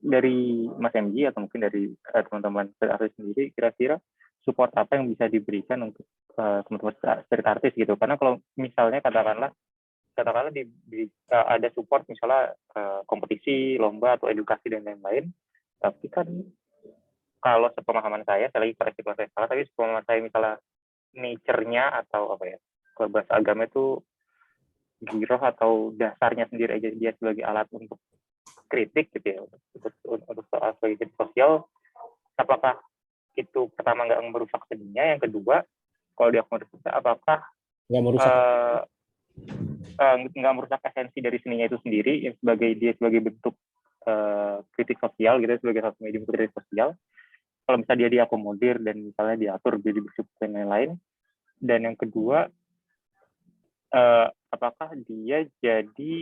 dari Mas MJ atau mungkin dari teman-teman artis sendiri, kira-kira support apa yang bisa diberikan untuk teman-teman street artis gitu? Karena kalau misalnya katakanlah ada support misalnya kompetisi, lomba atau edukasi dan lain-lain, tapi kan kalau sepemahaman saya lagi koreksi kalau saya salah, tapi sepemahaman saya misalnya nature-nya atau kalau bahasa agama itu giroh atau dasarnya sendiri aja dia sebagai alat untuk kritik gitu ya, untuk soal sebagai kritik sosial, apakah itu pertama nggak merusak seninya, yang kedua kalau dia merusak apakah Nggak merusak. Nggak merusak esensi dari seninya itu sendiri, yang sebagai bentuk kritik sosial gitu, sebagai satu medium kritik sosial. Kalau misalnya dia diakomodir dan misalnya diatur jadi bersyukur dan lain-lain. Dan yang kedua, apakah dia jadi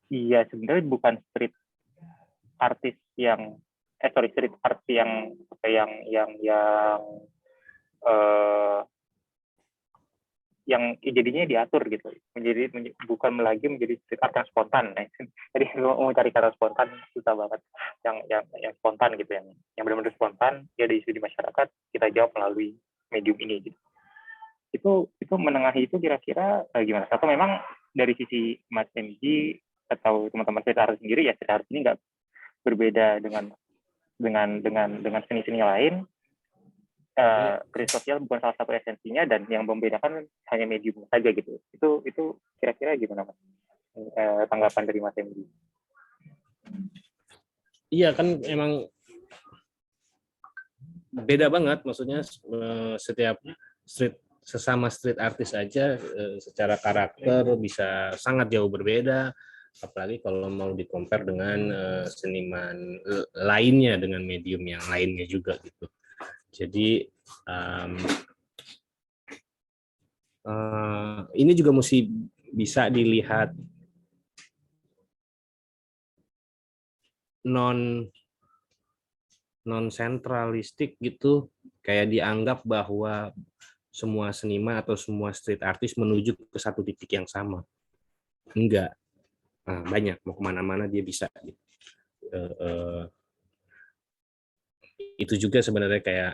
dia sebenarnya bukan street artis street art yang jadinya diatur gitu, bukan lagi menjadi street art yang spontan. Nah, jadi mau cari kata spontan susah banget, yang spontan gitu, yang benar-benar spontan, dia ada isu di masyarakat, kita jawab melalui medium ini gitu. Itu menengahi itu kira-kira gimana? Atau memang dari sisi Mas MJ atau teman-teman street art sendiri, ya street art ini nggak berbeda dengan seni-seni lain. Krisis sosial bukan salah satu esensinya, dan yang membedakan hanya medium saja gitu. Itu kira-kira gimana Mas? Tanggapan dari Mas MJ? Iya kan emang beda banget, maksudnya setiap sesama street artist aja secara karakter bisa sangat jauh berbeda, apalagi kalau mau di-compare dengan seniman lainnya, dengan medium yang lainnya juga gitu. Jadi ini juga mesti bisa dilihat non sentralistik gitu, kayak dianggap bahwa semua seniman atau semua street artist menuju ke satu titik yang sama. Enggak, banyak, mau kemana-mana dia bisa. Itu juga sebenarnya kayak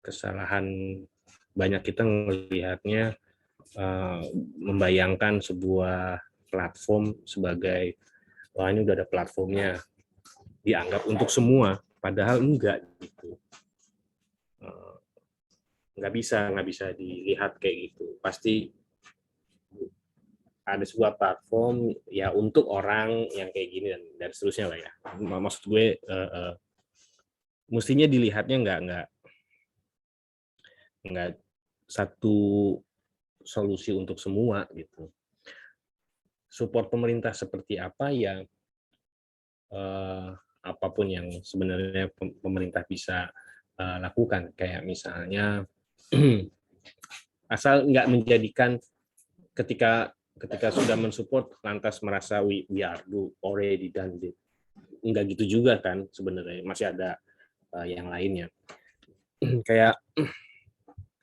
kesalahan banyak kita melihatnya, membayangkan sebuah platform sebagai wah ini udah ada platformnya, dianggap untuk semua, padahal enggak gitu. Nggak bisa dilihat kayak gitu. Pasti ada sebuah platform ya untuk orang yang kayak gini dan seterusnya lah ya. Maksud gue mestinya dilihatnya nggak satu solusi untuk semua gitu. Support pemerintah seperti apa ya, apapun yang sebenarnya pemerintah bisa lakukan, kayak misalnya asal nggak menjadikan ketika sudah mensupport lantas merasa we are already done it. Enggak gitu juga kan sebenarnya, masih ada yang lainnya. Kayak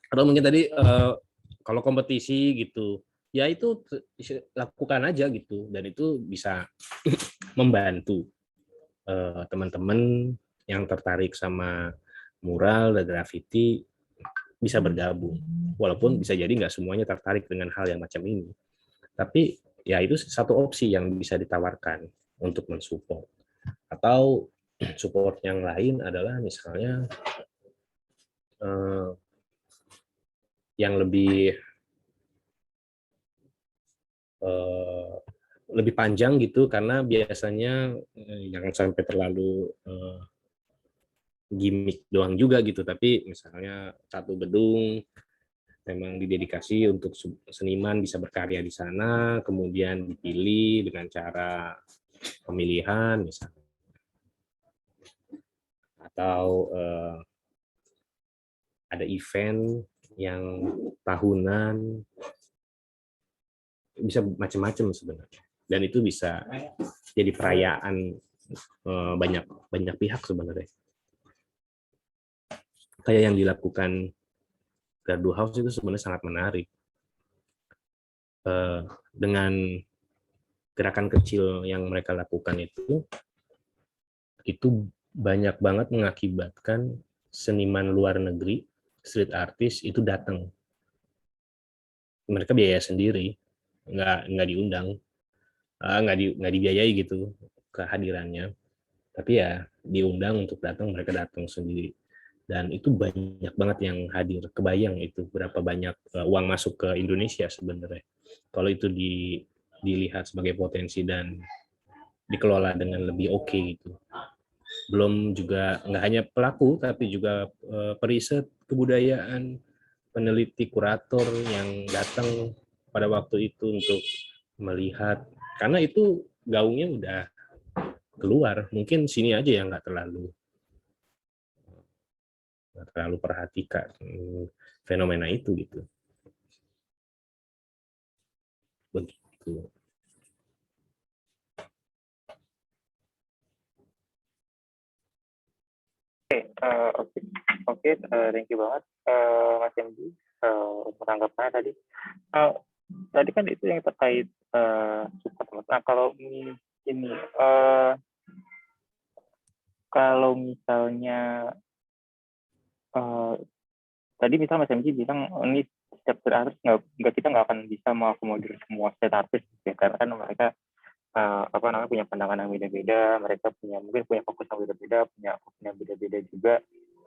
atau mungkin tadi kalau kompetisi gitu ya itu lakukan aja gitu, dan itu bisa membantu teman-teman yang tertarik sama mural dan graffiti bisa bergabung, walaupun bisa jadi nggak semuanya tertarik dengan hal yang macam ini, tapi ya itu satu opsi yang bisa ditawarkan untuk mensupport. Atau support yang lain adalah misalnya yang lebih panjang gitu, karena biasanya jangan sampai terlalu gimmick doang juga gitu, tapi misalnya satu gedung memang didedikasi untuk seniman bisa berkarya di sana, kemudian dipilih dengan cara pemilihan misalnya, atau ada event yang tahunan, bisa macam-macam sebenarnya, dan itu bisa jadi perayaan banyak pihak sebenarnya. Kayak yang dilakukan Gardu House itu sebenarnya sangat menarik. Dengan gerakan kecil yang mereka lakukan itu banyak banget mengakibatkan seniman luar negeri, street artist itu datang. Mereka biaya sendiri, nggak diundang, nggak dibiayai gitu kehadirannya, tapi ya diundang untuk datang, mereka datang sendiri. Dan itu banyak banget yang hadir. Kebayang itu berapa banyak uang masuk ke Indonesia sebenarnya kalau itu dilihat sebagai potensi dan dikelola dengan lebih oke gitu. Belum juga nggak hanya pelaku, tapi juga periset kebudayaan, peneliti, kurator yang datang pada waktu itu untuk melihat, karena itu gaungnya udah keluar. Mungkin sini aja yang nggak terlalu perhatikan fenomena itu gitu. Begitu. Oke, thank you banget Mas MJ menanggapannya tadi. Tadi kan itu yang terkait support. Nah, kalau ini kalau misalnya tadi misalnya Mas MJ bilang ini setiap street artist kita nggak akan bisa mengakomodir semua street artist ya, karena kan mereka punya pandangan yang beda-beda, mereka mungkin punya fokus yang beda-beda, punya opini yang beda-beda juga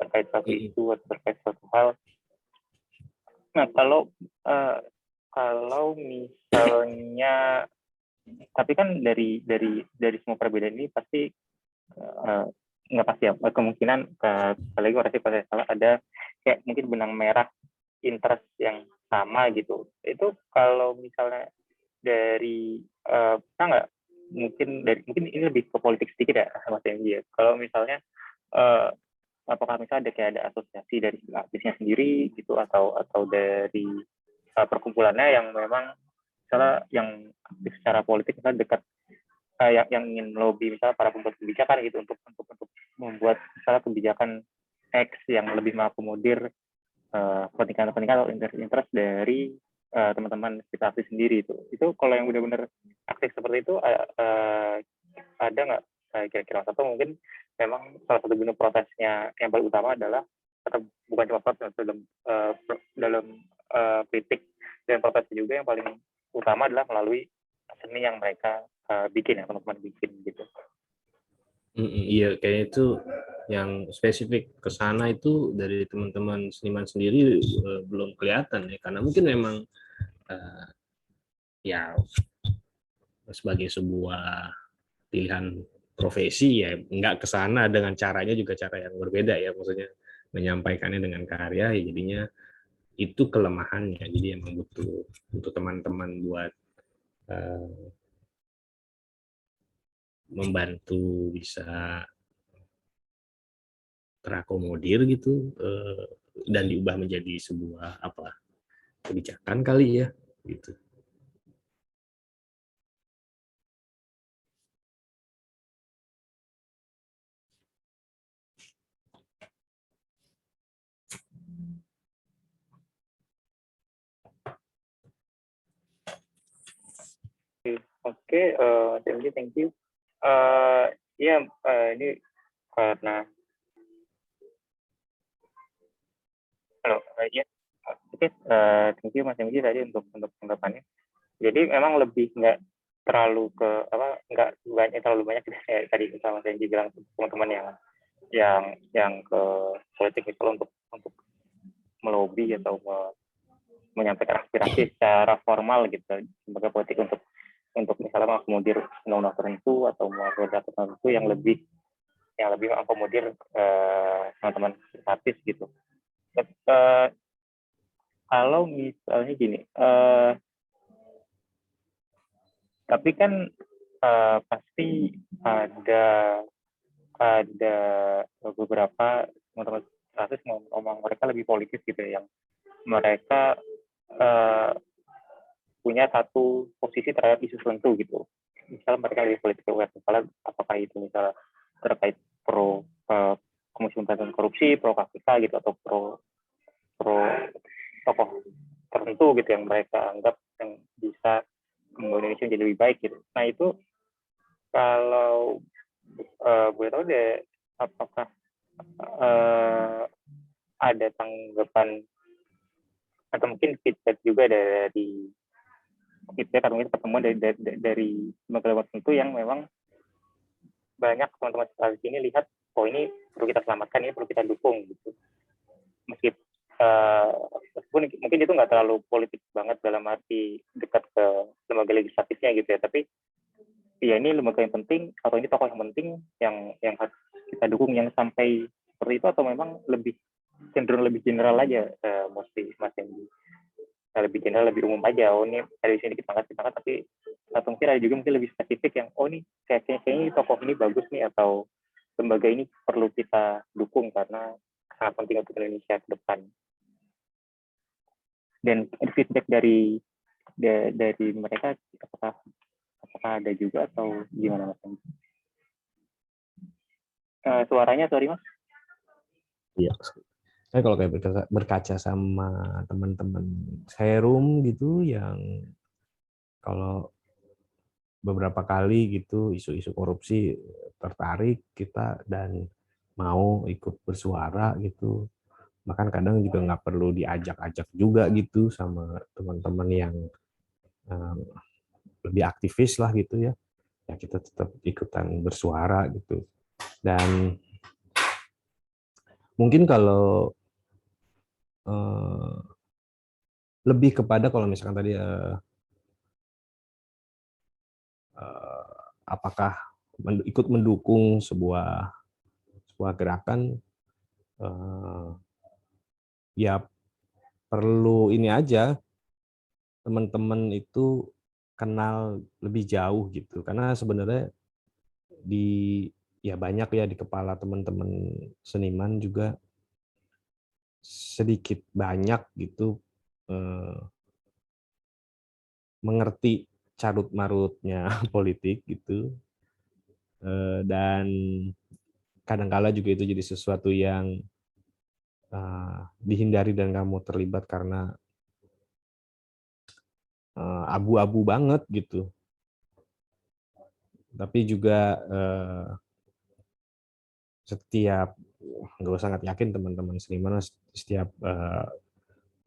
terkait satu isu atau terkait suatu hal. Nah, kalau misalnya, tapi kan dari semua perbedaan ini pasti nggak pasti ya, kemungkinan apalagi pasti ada kayak mungkin benang merah interest yang sama gitu. Itu kalau misalnya dari nggak mungkin ini lebih ke politik sedikit ya Mas MJ ya. Kalau misalnya apakah misalnya ada asosiasi dari artisnya sendiri gitu, atau dari perkumpulannya yang memang misalnya yang aktif secara politik, misalnya dekat yang ingin lobby misalnya para pembuat kebijakan gitu untuk membuat misalnya kebijakan X yang lebih mengakomodir kepentingan atau interest dari teman-teman kita aktif sendiri itu kalau yang benar-benar aktif seperti itu ada nggak kira-kira, atau mungkin memang salah satu bentuk protesnya yang paling utama adalah, atau bukan cuma protes dalam kritik dan protes juga, yang paling utama adalah melalui seni yang mereka bikin ya, teman-teman bikin gitu. Iya, kayaknya itu yang spesifik ke sana itu dari teman-teman seniman sendiri belum kelihatan ya, karena mungkin memang ya sebagai sebuah pilihan profesi ya nggak ke sana, dengan caranya juga cara yang berbeda ya, maksudnya menyampaikannya dengan karya ya, jadinya itu kelemahannya. Jadi emang butuh teman-teman buat membantu bisa terakomodir gitu, dan diubah menjadi sebuah kebijakan kali ya gitu. Oke, thank you. Ini karena thank you Mas MG tadi untuk tanggapannya. Jadi memang lebih nggak terlalu terlalu banyak kayak tadi sama Mas MG bilang, teman-teman yang ke politik itu untuk melobi atau menyampaikan aspirasi secara formal gitu sebagai politik untuk misalnya mengakomodir undang-undang tertentu atau mengakomodir tertentu yang lebih mengakomodir teman-teman artis gitu. Kalau misalnya gini, tapi kan pasti ada beberapa teman-teman artis ngomong mereka lebih politis gitu ya, yang mereka punya satu posisi terhadap isu tertentu gitu. Misalnya mereka lebih politik aware, misalnya apakah itu misalnya terkait pro Komisi Pemberantasan Korupsi, pro KPK gitu, atau pro tokoh tertentu gitu yang mereka anggap yang bisa membuat Indonesia menjadi lebih baik gitu. Nah itu kalau boleh tahu deh, apakah ada tanggapan atau mungkin feedback juga dari feedback atau mungkin pertemuan dari lembaga tertentu yang memang banyak teman-teman di sini lihat, oh ini perlu kita selamatkan, ini perlu kita dukung gitu. Meskipun mungkin itu nggak terlalu politik banget dalam arti dekat ke lembaga legislatifnya gitu ya, tapi ya ini lembaga yang penting atau ini tokoh yang penting yang harus kita dukung, yang sampai seperti itu, atau memang cenderung lebih general aja, mesti Mas Hendy, lebih general, lebih umum aja. Oh ini ada di sini kita angkat, tapi atau mungkin ada juga mungkin lebih spesifik yang oh ini kayaknya tokoh ini bagus nih, atau lembaga ini perlu kita dukung karena sangat penting untuk Indonesia ke depan. Dan feedback dari mereka apakah ada juga atau gimana Mas? Suaranya sorry Mas. Iya. Saya kalau kayak berkaca sama teman-teman Serum gitu, yang kalau beberapa kali gitu isu-isu korupsi tertarik kita dan mau ikut bersuara gitu, bahkan kadang juga nggak perlu diajak-ajak juga gitu sama teman-teman yang lebih aktivis lah gitu ya, kita tetap ikutan bersuara gitu. Dan mungkin kalau lebih kepada kalau misalkan tadi apakah ikut mendukung sebuah gerakan, ya perlu ini aja, teman-teman itu kenal lebih jauh gitu, karena sebenarnya banyak ya di kepala teman-teman seniman juga sedikit banyak gitu mengerti carut marutnya politik gitu, dan kadangkala juga itu jadi sesuatu yang dihindari dan nggak mau terlibat karena abu-abu banget gitu. Tapi juga setiap, nggak usah sangat yakin teman-teman seniman, setiap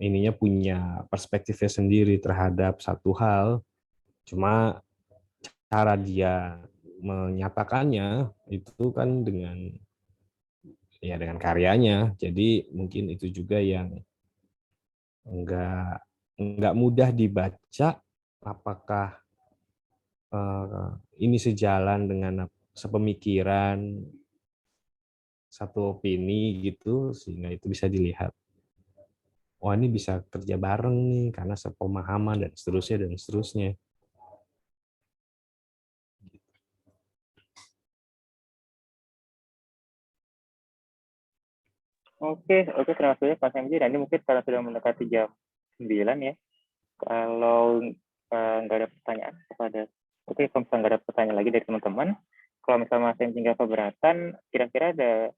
ininya punya perspektifnya sendiri terhadap satu hal. Cuma cara dia menyatakannya itu kan dengan karyanya. Jadi mungkin itu juga yang enggak mudah dibaca, apakah ini sejalan dengan sepemikiran, satu opini gitu, sehingga itu bisa dilihat. Wah, ini bisa kerja bareng nih karena sepemahaman dan seterusnya. Oke, terima kasih Mas MJ. Dan ini mungkin karena sudah mendekati jam 9 ya. Kalau nggak ada pertanyaan kalau misalnya nggak ada pertanyaan lagi dari teman-teman, kalau misalnya Mas MJ nggak keberatan, kira-kira ada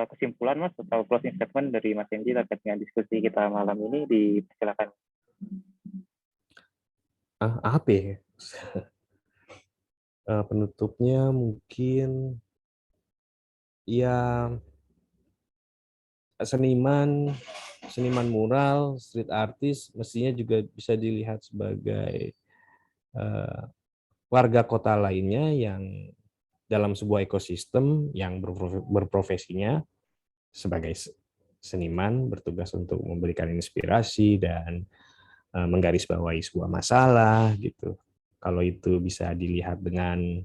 kesimpulan Mas atau closing statement dari Mas MJ terkait dengan diskusi kita malam ini, dipersilakan. Apa ya? Penutupnya mungkin ya seniman mural, street artist mestinya juga bisa dilihat sebagai warga kota lainnya yang dalam sebuah ekosistem yang berprofesinya sebagai seniman, bertugas untuk memberikan inspirasi dan menggarisbawahi sebuah masalah gitu. Kalau itu bisa dilihat dengan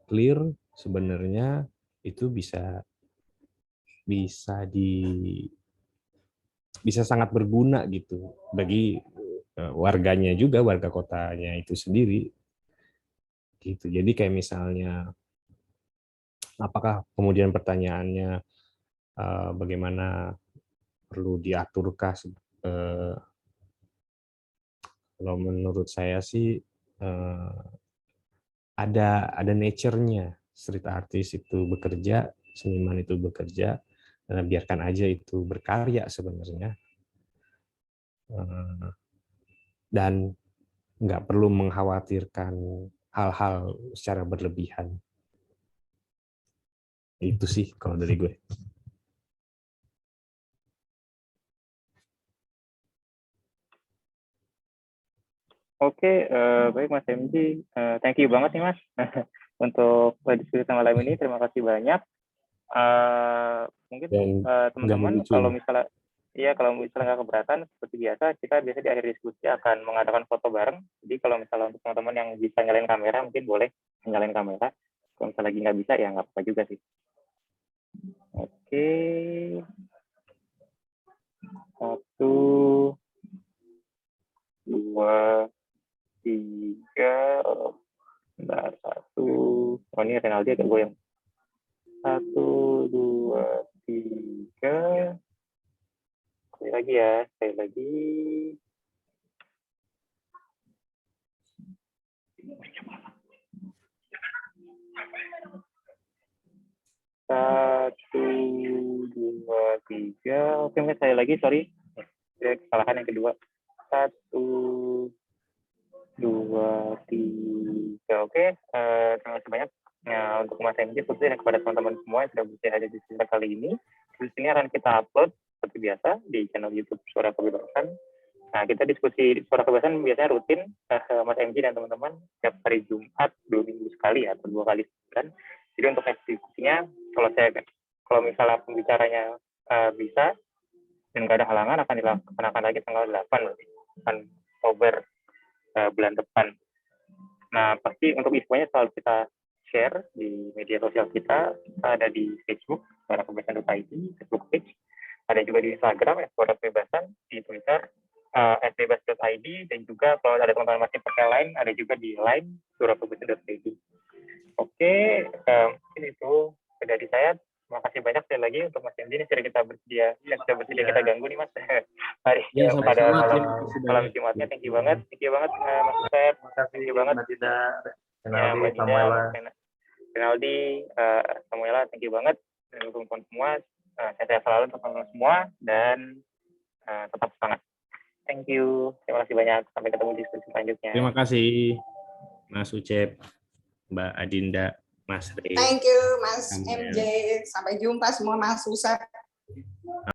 clear, sebenarnya itu bisa sangat berguna gitu bagi warganya juga, warga kotanya itu sendiri gitu. Jadi kayak misalnya, apakah kemudian pertanyaannya bagaimana perlu diaturkah? Kalau menurut saya sih ada nature-nya. Street artist itu bekerja, seniman itu bekerja, biarkan aja itu berkarya sebenarnya. Dan nggak perlu mengkhawatirkan hal-hal secara berlebihan. Itu sih kalau dari gue. Oke, baik Mas MJ, thank you banget nih Mas untuk diskusi malam ini. Terima kasih banyak. Mungkin teman-teman kalau misalnya nggak keberatan, seperti biasa kita biasa di akhir diskusi akan mengadakan foto bareng. Jadi kalau misalnya untuk teman-teman yang bisa nyalain kamera mungkin boleh nyalain kamera. Kalau misalnya lagi nggak bisa ya nggak apa-apa juga sih. Oke, 1, 2, 3, bentar, 1. Oh, ini Renaldi agak goyang. 1, 2, 3. Sekali lagi ya, sekali lagi. Satu, 2, 3. Oke, mungkin saya lagi, sorry. Kesalahan yang kedua. 1, 2, 3. Oke, terima kasih banyak untuk Mas MJ, khususnya kepada teman-teman semua yang sudah bersedia hadir di sesi kali ini. Terus ini akan kita upload seperti biasa di channel YouTube Suara Kebebasan. Nah, kita diskusi Suara Kebebasan biasanya rutin, Mas MJ dan teman-teman, setiap hari Jumat 2 minggu sekali atau 2 kali sebulan. Jadi untuk diskusinya, kalau misalnya pembicaranya bisa dan nggak ada halangan, akan dilaksanakan lagi tanggal 8 Oktober bulan depan. Nah, pasti untuk infonya selalu kita share di media sosial kita. Kita ada di Facebook, suarakebebasan.id, Facebook page. Ada juga di Instagram, Suara Kebebasan, di Twitter, @bebas.id, dan juga kalau ada teman-teman masih pakai Line, ada juga di Line, suarakebebasan.id. Oke, mungkin itu dari saya. Terima kasih banyak sekali lagi untuk Mas MJ. Ini sudah kita bersedia kita ganggu nih Mas. Hari pada malam Jumatnya. Thank you banget Mas Usep. Thank you banget Mbak Dinda, Renaldi, Samuela. Thank you banget dan teman-teman semua. Saya selalu untuk teman-teman semua dan tetap semangat. Thank you. Terima kasih banyak. Sampai ketemu di diskusi selanjutnya. Terima kasih Mas Ucep, Mbak Adinda, Mas Rey. Thank you Mas MJ. Sampai jumpa semua Mas Usep.